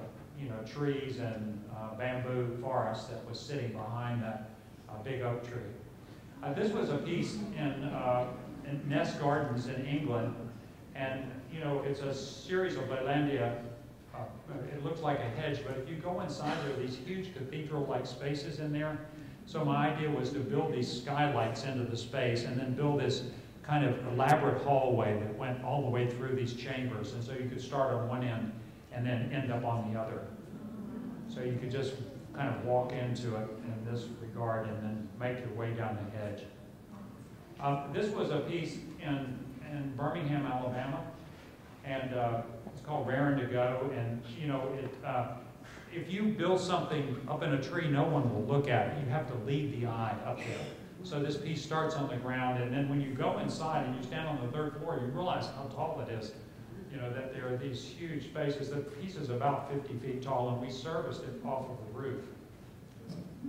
trees and bamboo forest that was sitting behind that big oak tree. This was a piece in Nest Gardens in England, and it's a series of Leylandia. It looks like a hedge, but if you go inside, there are these huge cathedral-like spaces in there. So my idea was to build these skylights into the space and then build this kind of elaborate hallway that went all the way through these chambers. And so you could start on one end and then end up on the other. So you could just kind of walk into it in this regard and then make your way down the hedge. This was a piece in Birmingham, Alabama, and it's called Rarin' to Go. And if you build something up in a tree, no one will look at it. You have to lead the eye up there. So this piece starts on the ground, and then when you go inside and you stand on the third floor, you realize how tall it is. That there are these huge spaces. The piece is about 50 feet tall, and we serviced it off of the roof.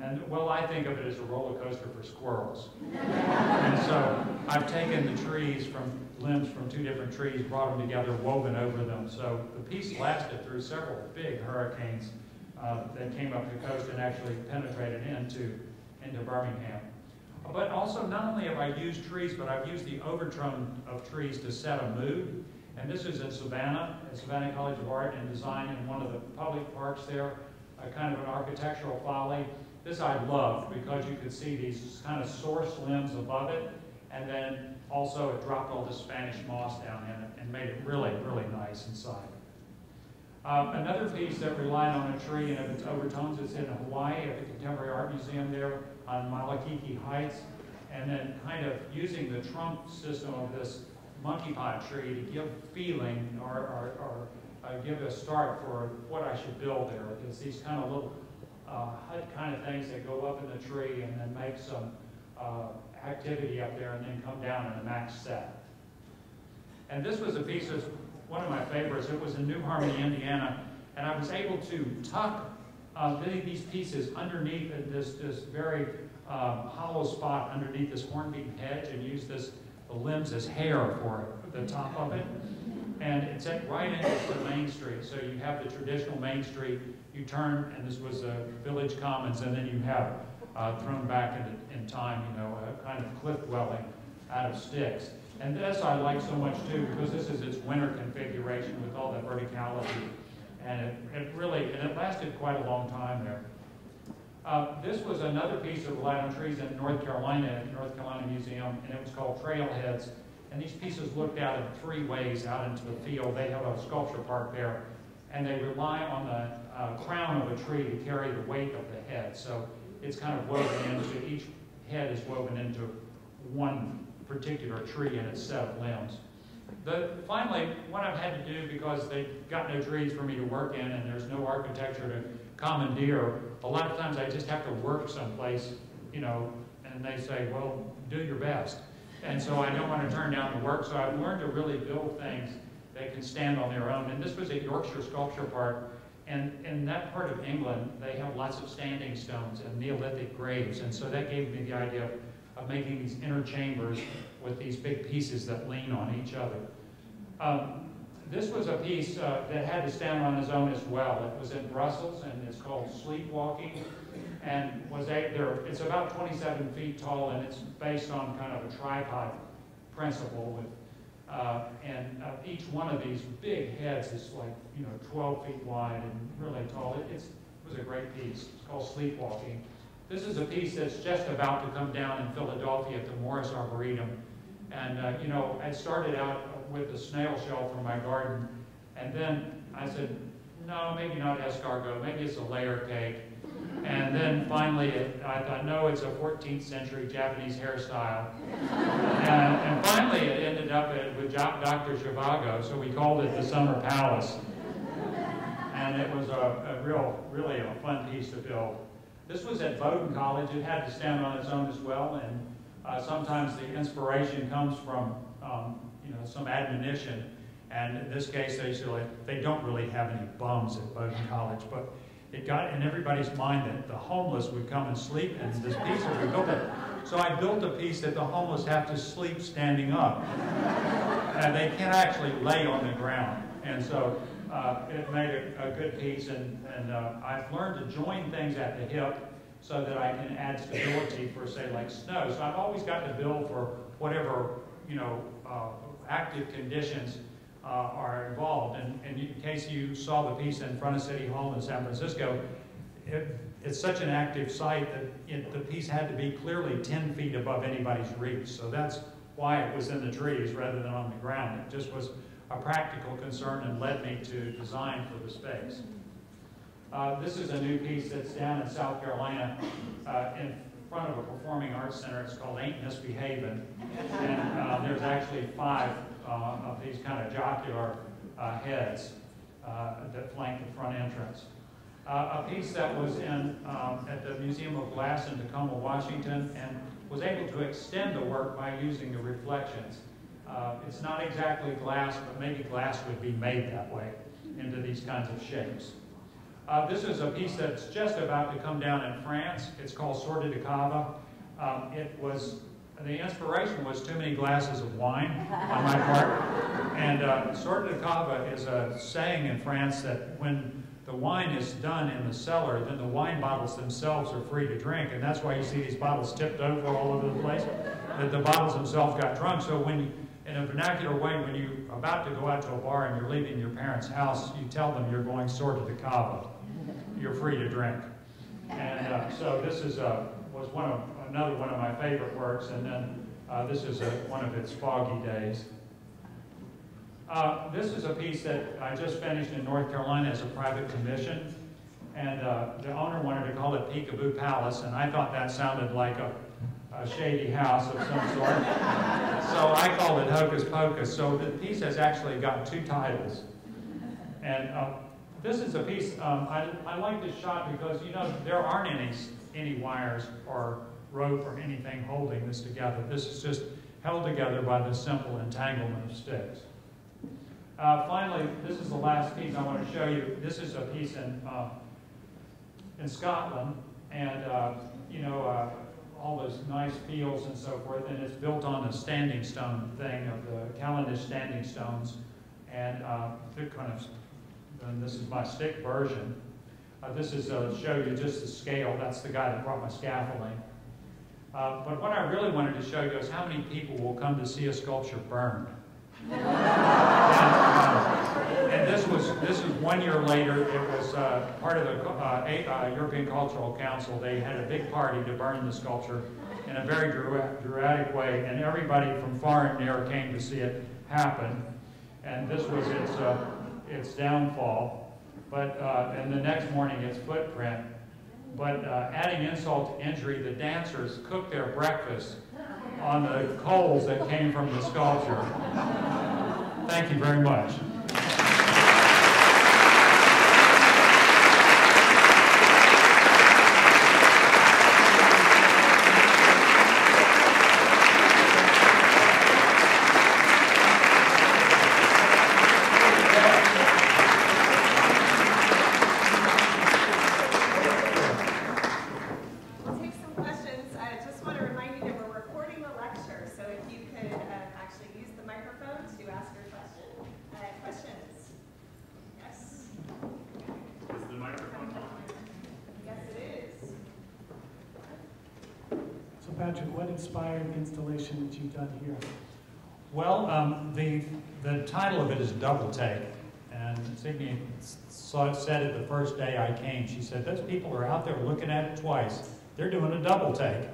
And, well, I think of it as a roller coaster for squirrels. And so I've taken the limbs from two different trees, brought them together, woven over them. So the piece lasted through several big hurricanes that came up the coast and actually penetrated into Birmingham. But also, not only have I used trees, but I've used the overtone of trees to set a mood. And this is in Savannah, at Savannah College of Art and Design, in one of the public parks there, kind of an architectural folly. This I loved because you could see these kind of source limbs above it, and then also it dropped all the Spanish moss down in it and made it really, really nice inside. Another piece that relied on a tree and its overtones is in Hawaii at the Contemporary Art Museum there on Malakiki Heights, and then kind of using the trunk system of this monkey pod tree to give feeling or give a start for what I should build there. It's these kind of little hut kind of things that go up in the tree and then make some activity up there and then come down in a max set. And this was a piece that's one of my favorites. It was in New Harmony, Indiana, and I was able to tuck these pieces underneath this very hollow spot underneath this hornbeam hedge and use the limbs as hair for the top of it. And it's right into the main street. So you have the traditional main street, you turn, and this was Village Commons, and then you have thrown back in time, a kind of cliff dwelling out of sticks. And this I like so much too, because this is its winter configuration with all that verticality. And it lasted quite a long time there. This was another piece of relied on trees in North Carolina, at the North Carolina Museum, and it was called Trailheads. And these pieces looked out in three ways out into the field. They have a sculpture park there, and they rely on the crown of a tree to carry the weight of the head. So it's kind of woven into, each head is woven into one particular tree and its set of limbs. Finally, what I've had to do, because they've got no trees for me to work in and there's no architecture to commandeer, a lot of times I just have to work someplace, and they say, well, do your best. And so I don't want to turn down the work, so I've learned to really build things that can stand on their own. And this was at Yorkshire Sculpture Park, and in that part of England, they have lots of standing stones and Neolithic graves, and so that gave me the idea of making these inner chambers with these big pieces that lean on each other. This was a piece that had to stand on its own as well. It was in Brussels, and it's called Sleepwalking, and it's about 27 feet tall, and it's based on kind of a tripod principle with, each one of these big heads is like 12 feet wide and really tall. It was a great piece. It's called Sleepwalking. This is a piece that's just about to come down in Philadelphia at the Morris Arboretum. And, I started out with the snail shell from my garden, and then I said, no, maybe not escargot, maybe it's a layer cake. And then finally, I thought, no, it's a 14th century Japanese hairstyle. And finally, it ended up with Dr. Zhivago, so we called it the Summer Palace. And it was really a fun piece to build. This was at Bowdoin College. It had to stand on its own as well, and sometimes the inspiration comes from some admonition. And in this case, they don't really have any bums at Bowdoin College, but it got in everybody's mind that the homeless would come and sleep in this piece. We built it So I built a piece that the homeless have to sleep standing up. And they can't actually lay on the ground. And so it made a good piece. And I've learned to join things at the hip so that I can add stability for, say, like snow. So I've always got to build for whatever, active conditions are involved. And in case you saw the piece in front of City Hall in San Francisco, it's such an active site that the piece had to be clearly 10 feet above anybody's reach. So that's why it was in the trees rather than on the ground. It just was a practical concern and led me to design for the space. This is a new piece that's down in South Carolina in front of a performing arts center. It's called Ain't Misbehavin'. And there's actually 5 of these kind of jocular heads that flank the front entrance. A piece that was at the Museum of Glass in Tacoma, Washington, and was able to extend the work by using the reflections. It's not exactly glass, but maybe glass would be made that way into these kinds of shapes. This is a piece that's just about to come down in France. It's called Sorte de Cava. The inspiration was too many glasses of wine on my part. And Sorte de Cava is a saying in France that when the wine is done in the cellar, then the wine bottles themselves are free to drink. And that's why you see these bottles tipped over all over the place, that the bottles themselves got drunk. So when, in a vernacular way, when you're about to go out to a bar and you're leaving your parents' house, you tell them you're going Sorte de Cava. You're free to drink. And so this is was another one of my favorite works, and then this is one of its foggy days. This is a piece that I just finished in North Carolina as a private commission, and the owner wanted to call it Peekaboo Palace, and I thought that sounded like a shady house of some sort. So I called it Hocus Pocus. So the piece has actually got 2 titles. And this is a piece, I like this shot because, there aren't any wires or rope or anything holding this together. This is just held together by this simple entanglement of sticks. Finally, this is the last piece I want to show you. This is a piece in Scotland, and all those nice fields and so forth, and it's built on a standing stone thing of the Calendish standing stones, and and this is my stick version. This is show you just the scale. That's the guy that brought my scaffolding. But what I really wanted to show you is how many people will come to see a sculpture burned. And this was 1 year later. It was part of the European Cultural Council. They had a big party to burn the sculpture in a very dramatic way, and everybody from far and near came to see it happen. And this was its downfall. But and the next morning, its footprint. But adding insult to injury, the dancers cooked their breakfast on the coals that came from the sculpture. Thank you very much. What inspired the installation that you've done here? Well, the title of it is Double Take, and Signe said it the first day I came. She said, "Those people are out there looking at it twice. They're doing a double take."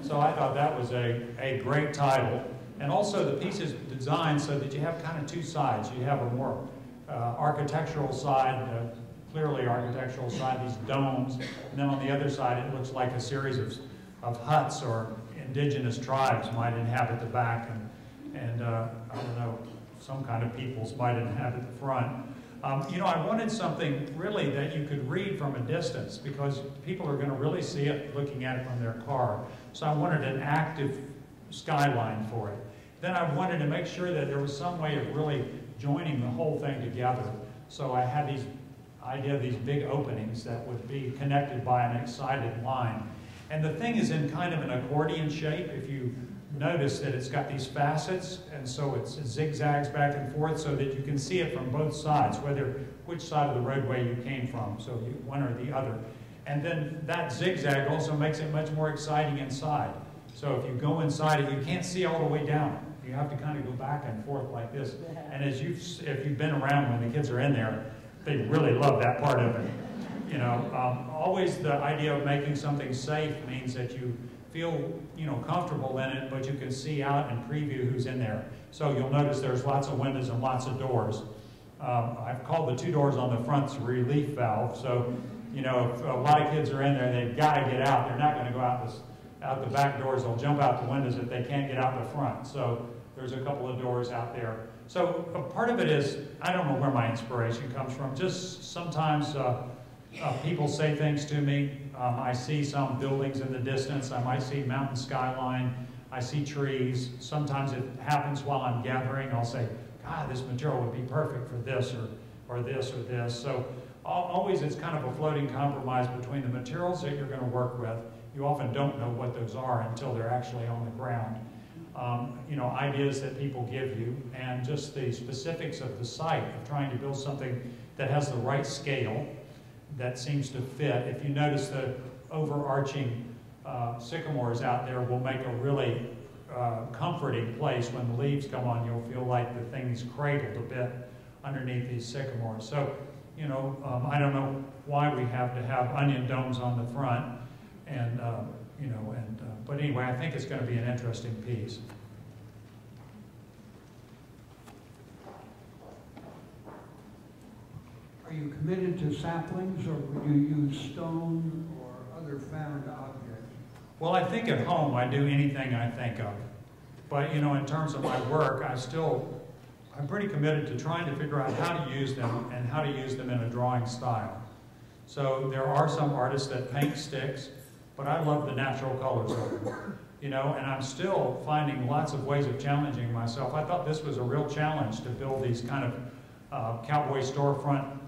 So I thought that was a great title, and also the piece is designed so that you have kind of 2 sides. You have a more architectural side, clearly architectural side, these domes, and then on the other side it looks like a series of huts or indigenous tribes might inhabit the back, and I don't know, some kind of peoples might inhabit the front. I wanted something really that you could read from a distance, because people are going to really see it looking at it from their car. So I wanted an active skyline for it. Then I wanted to make sure that there was some way of really joining the whole thing together. So I had these idea of these big openings that would be connected by an excited line. And the thing is in kind of an accordion shape. If you notice that it's got these facets, and so it zigzags back and forth so that you can see it from both sides, which side of the roadway you came from, so one or the other. And then that zigzag also makes it much more exciting inside. So if you go inside it, you can't see all the way down. You have to kind of go back and forth like this. And if you've been around when the kids are in there, they really love that part of it. You know, always the idea of making something safe means that you feel, you know, comfortable in it, but you can see out and preview who's in there. So you'll notice there's lots of windows and lots of doors. I've called the 2 doors on the front's relief valve. So, you know, if a lot of kids are in there, they've got to get out. They're not going to go out the back doors. They'll jump out the windows if they can't get out the front. So there's a couple of doors out there. So a part of it is, I don't know where my inspiration comes from. Just sometimes people say things to me. I see some buildings in the distance. I might see mountain skyline. I see trees. Sometimes it happens while I'm gathering. I'll say, God, this material would be perfect for this or this or this. So always it's kind of a floating compromise between the materials that you're going to work with. You often don't know what those are until they're actually on the ground. You know, ideas that people give you, and just the specifics of the site of trying to build something that has the right scale, that seems to fit. If you notice the overarching sycamores out there will make a really comforting place. When the leaves come on, you'll feel like the thing's cradled a bit underneath these sycamores. So, you know, I don't know why we have to have onion domes on the front, and you know, but anyway, I think it's going to be an interesting piece. Are you committed to saplings, or would you use stone or other found objects? Well, I think at home I do anything I think of. But, you know, in terms of my work, I'm pretty committed to trying to figure out how to use them and how to use them in a drawing style. So there are some artists that paint sticks, but I love the natural colors of them. You know, and I'm still finding lots of ways of challenging myself. I thought this was a real challenge to build these kind of cowboy storefront,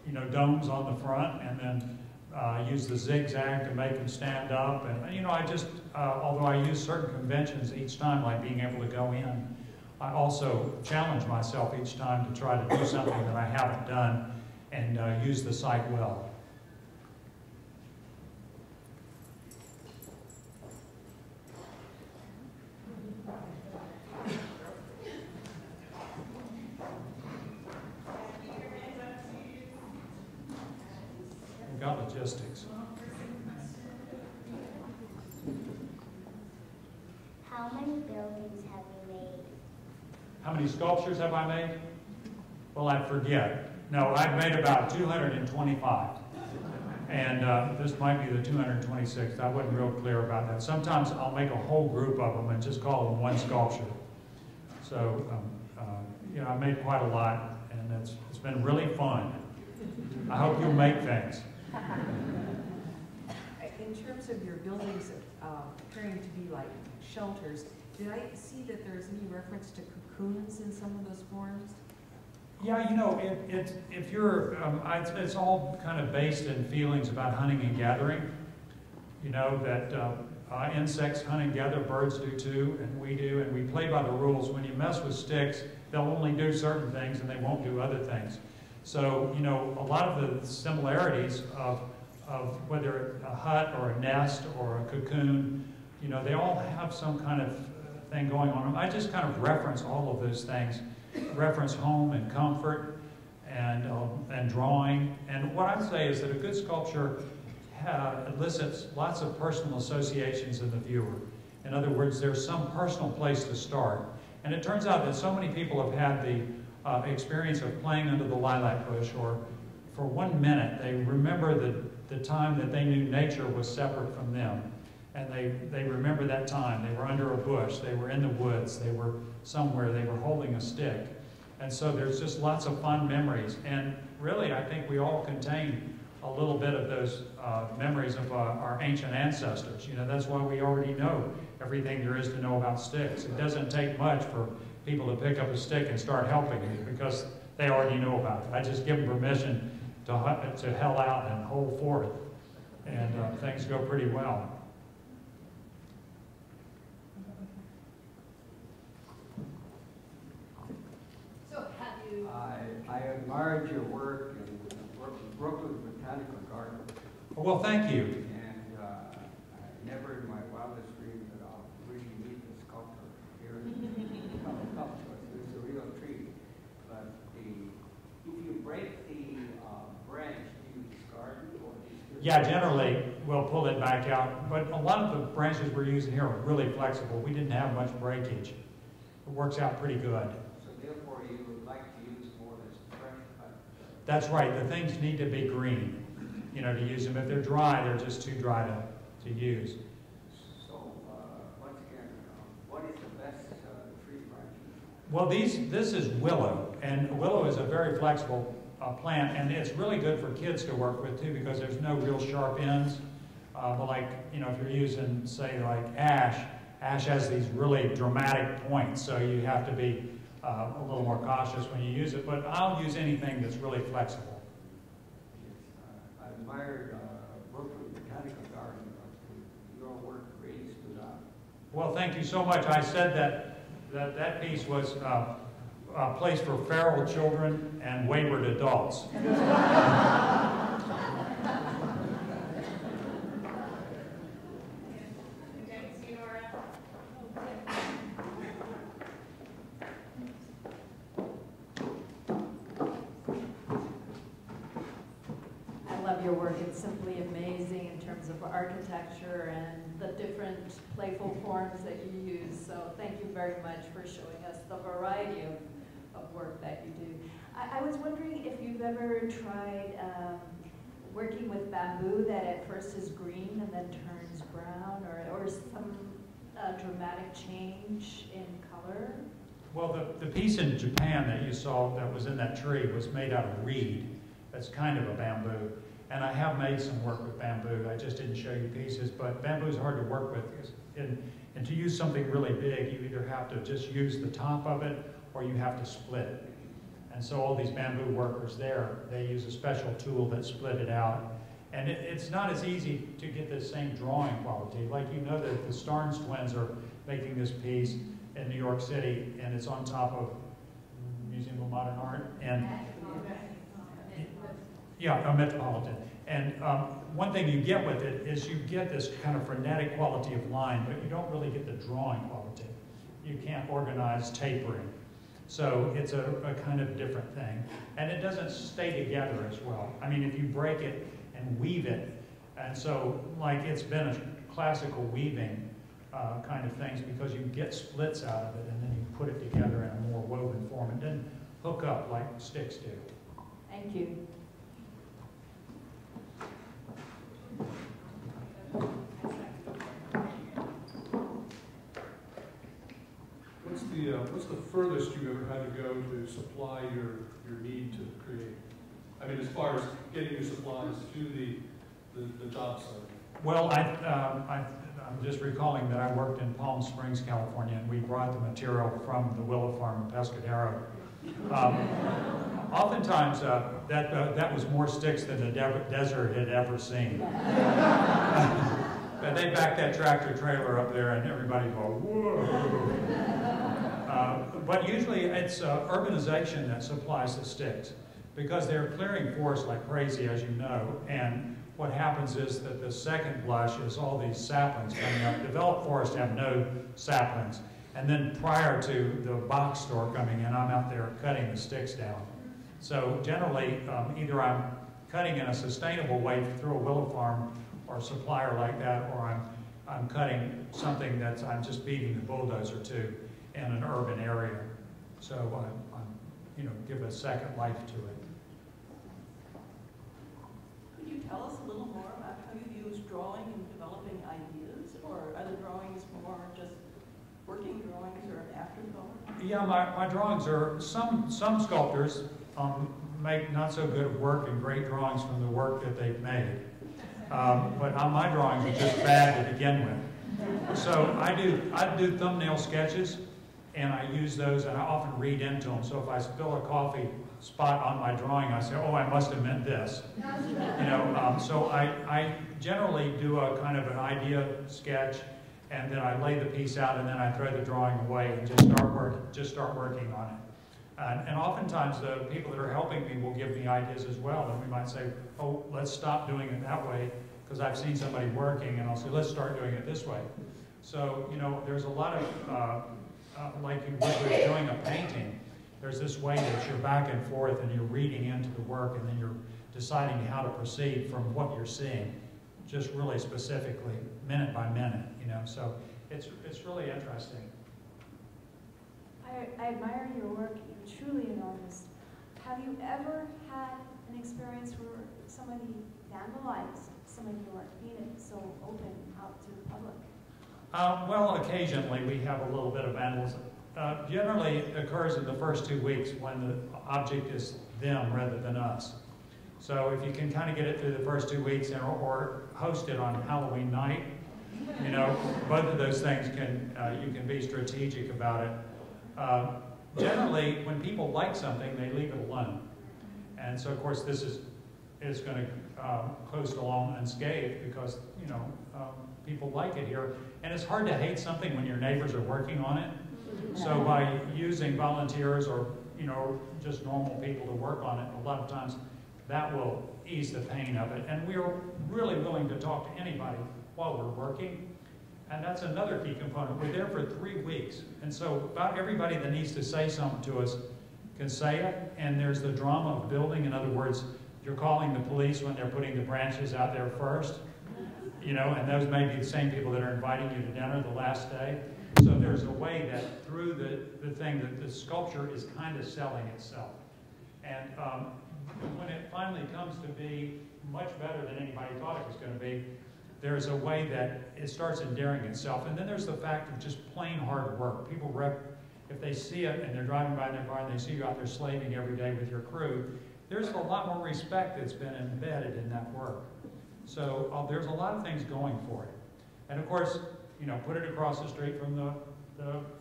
you know, domes on the front, and then use the zigzag to make them stand up. And, you know, I just, although I use certain conventions each time, like being able to go in, I also challenge myself each time to try to do something that I haven't done and use the site well. We've got logistics. How many buildings have you made? How many sculptures have I made? Well, I forget. No, I've made about 225. And this might be the 226th. I wasn't real clear about that. Sometimes I'll make a whole group of them and just call them one sculpture. So, you know, I made quite a lot, and it's been really fun. I hope you'll make things. In terms of your buildings appearing to be like shelters, did I see that there's any reference to cocoons in some of those forms? Yeah, you know, if you're, it's all kind of based in feelings about hunting and gathering. You know, that insects hunt and gather, birds do too, and we do, and we play by the rules. When you mess with sticks, they'll only do certain things and they won't do other things. So, you know, a lot of the similarities of whether a hut or a nest or a cocoon, you know, they all have some kind of thing going on. I just kind of reference all of those things, reference home and comfort and drawing. And what I'd say is that a good sculpture elicits lots of personal associations in the viewer. In other words, there's some personal place to start. And it turns out that so many people have had the experience of playing under the lilac bush, or for 1 minute they remember the time that they knew nature was separate from them. And they remember that time. They were under a bush, they were in the woods, they were somewhere, they were holding a stick. And so there's just lots of fun memories. And really, I think we all contain a little bit of those memories of our ancient ancestors. You know, that's why we already know everything there is to know about sticks. It doesn't take much for people to pick up a stick and start helping me, because they already know about it. I just give them permission to hell out and hold forth, and things go pretty well. Well, thank you. And I never in my wildest dreams that I'll really meet the sculptor here. Come to us. This is a real treat. But if you break the branch, do you discard it or do you? Yeah, generally we'll pull it back out. But a lot of the branches we're using here are really flexible. We didn't have much breakage. It works out pretty good. So therefore you would like to use more of this fresh cut. That's right. The things need to be green, you know, to use them. If they're dry, they're just too dry to use. So once again, what is the best tree branches? Well, this is willow, and willow is a very flexible plant, and it's really good for kids to work with too because there's no real sharp ends. But like, you know, if you're using, say, like ash has these really dramatic points, so you have to be a little more cautious when you use it. But I'll use anything that's really flexible. Yes, I admired Brooklyn Botanical Garden, but your work really stood out. Well, thank you so much. I said that piece was a place for feral children and wayward adults. I love your work. It's simply amazing in terms of architecture and the different playful forms that you use. So thank you very much for showing us the variety of work that you do. I was wondering if you've ever tried working with bamboo that at first is green and then turns brown, or some dramatic change in color? Well, the piece in Japan that you saw that was in that tree was made out of reed. That's kind of a bamboo. And I have made some work with bamboo. I just didn't show you pieces, but bamboo is hard to work with. And to use something really big, you either have to just use the top of it or you have to split it. And so all these bamboo workers there, they use a special tool that split it out. And it's not as easy to get the same drawing quality. Like, you know that the Starnes twins are making this piece in New York City, and it's on top of Museum of Modern Art. And yeah, a Metropolitan. And one thing you get with it is you get this kind of frenetic quality of line, but you don't really get the drawing quality. You can't organize tapering. So it's a kind of different thing. And it doesn't stay together as well. I mean, if you break it and weave it, and so like it's been a classical weaving kind of things because you get splits out of it and then you put it together in a more woven form. It doesn't hook up like sticks do. Thank you. What's the furthest you ever had to go to supply your need to create? I mean, as far as getting your supplies to the job site. Well, I'm just recalling that I worked in Palm Springs, California, and we brought the material from the willow farm in Pescadero. Oftentimes, that was more sticks than the desert had ever seen. But they backed that tractor trailer up there, and everybody go, whoa. But usually it's urbanization that supplies the sticks because they're clearing forests like crazy, as you know, and what happens is that the second blush is all these saplings coming up. Developed forests have no saplings. And then prior to the box store coming in, I'm out there cutting the sticks down. So generally, either I'm cutting in a sustainable way through a willow farm or a supplier like that, or I'm cutting something that's, I'm just beating the bulldozer to in an urban area. So I'm give a second life to it. Could you tell us a little more about how you use drawing in developing ideas, or are the drawings more just working drawings or an afterthought? Yeah, my drawings are, some sculptors make not so good work and great drawings from the work that they've made. But my drawings are just bad to begin with. So I do thumbnail sketches, and I use those, and I often read into them. So if I spill a coffee spot on my drawing, I say, oh, I must have meant this. So I generally do a kind of an idea sketch, and then I lay the piece out, and then I throw the drawing away and just start working on it. And oftentimes the people that are helping me will give me ideas as well, and we might say, oh, let's stop doing it that way because I've seen somebody working, and I'll say, let's start doing it this way. So, you know, there's a lot of, like you would with doing a painting, there's this way that you're back and forth and you're reading into the work and then you're deciding how to proceed from what you're seeing, just really specifically, minute by minute, you know. So it's really interesting. I admire your work, you're truly an artist. Have you ever had an experience where somebody vandalized some of your work, being it so open out to the public? Well, occasionally we have a little bit of vandalism. Generally it occurs in the first 2 weeks when the object is them rather than us. So if you can kind of get it through the first 2 weeks or host it on Halloween night, you know, both of those things can, you can be strategic about it. Generally, when people like something, they leave it alone. And so, of course, this is going to coast along unscathed because, you know, people like it here. And it's hard to hate something when your neighbors are working on it. So by using volunteers or, you know, just normal people to work on it, a lot of times that will ease the pain of it. And we're really willing to talk to anybody while we're working. And that's another key component. We're there for 3 weeks. And so about everybody that needs to say something to us can say it. And there's the drama of building. In other words, you're calling the police when they're putting the branches out there first. You know, and those may be the same people that are inviting you to dinner the last day. So there's a way that through the thing that the sculpture is kind of selling itself. And when it finally comes to be much better than anybody thought it was going to be, there's a way that it starts endearing itself. And then there's the fact of just plain hard work. People, if they see it and they're driving by in their car and they see you out there slaving every day with your crew, there's a lot more respect that's been embedded in that work. So there's a lot of things going for it. And of course, you know, put it across the street from the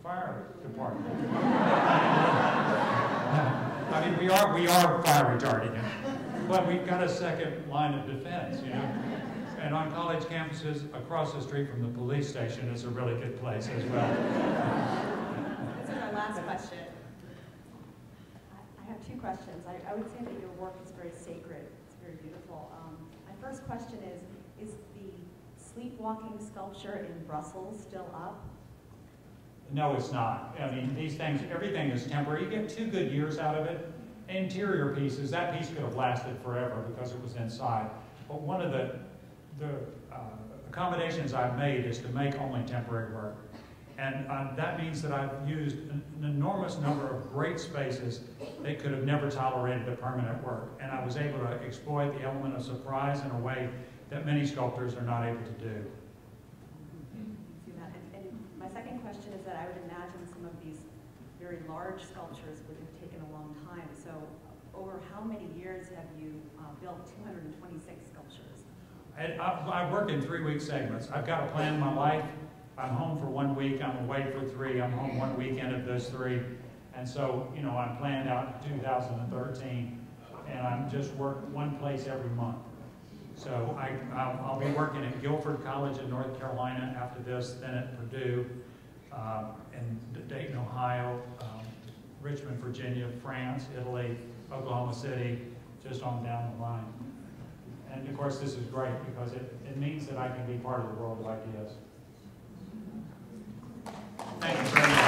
fire department. I mean, we are fire retardant, but we've got a second line of defense, you know. And on college campuses, across the street from the police station is a really good place as well. This is our last question. I have 2 questions. I would say that your work is very sacred. It's very beautiful. My first question is the sleepwalking sculpture in Brussels still up? No, it's not. I mean, these things, everything is temporary. You get 2 good years out of it. Interior pieces, that piece could have lasted forever because it was inside. But one of the accommodations I've made is to make only temporary work. And that means that I've used an enormous number of great spaces that could have never tolerated a permanent work. And I was able to exploit the element of surprise in a way that many sculptors are not able to do. And my second question is that I would imagine some of these very large sculptures would have taken a long time. So over how many years have you built 226 sculptures? I work in 3-week segments. I've got a plan in my life. I'm home for 1 week, I'm away for 3, I'm home 1 weekend of those 3. And so, you know, I'm planned out 2013, and I'm just work one place every month. So I'll be working at Guilford College in North Carolina after this, then at Purdue, in Dayton, Ohio, Richmond, Virginia, France, Italy, Oklahoma City, just on down the line. And of course, this is great because it means that I can be part of the world of ideas. Thank you very much.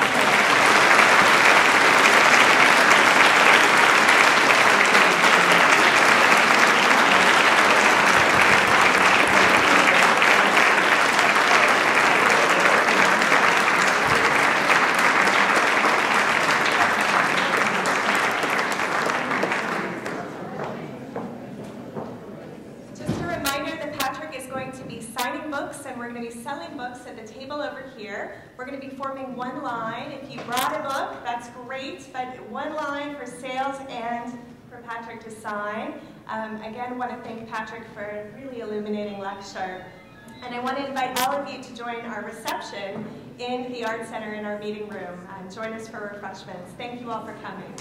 Just a reminder that Patrick is going to be signing books and we're going to be selling books at the table over here. We're going to be forming one line. If you brought a book, that's great, but one line for sales and for Patrick to sign. Again, I want to thank Patrick for a really illuminating lecture. And I want to invite all of you to join our reception in the Art Center in our meeting room. Join us for refreshments. Thank you all for coming.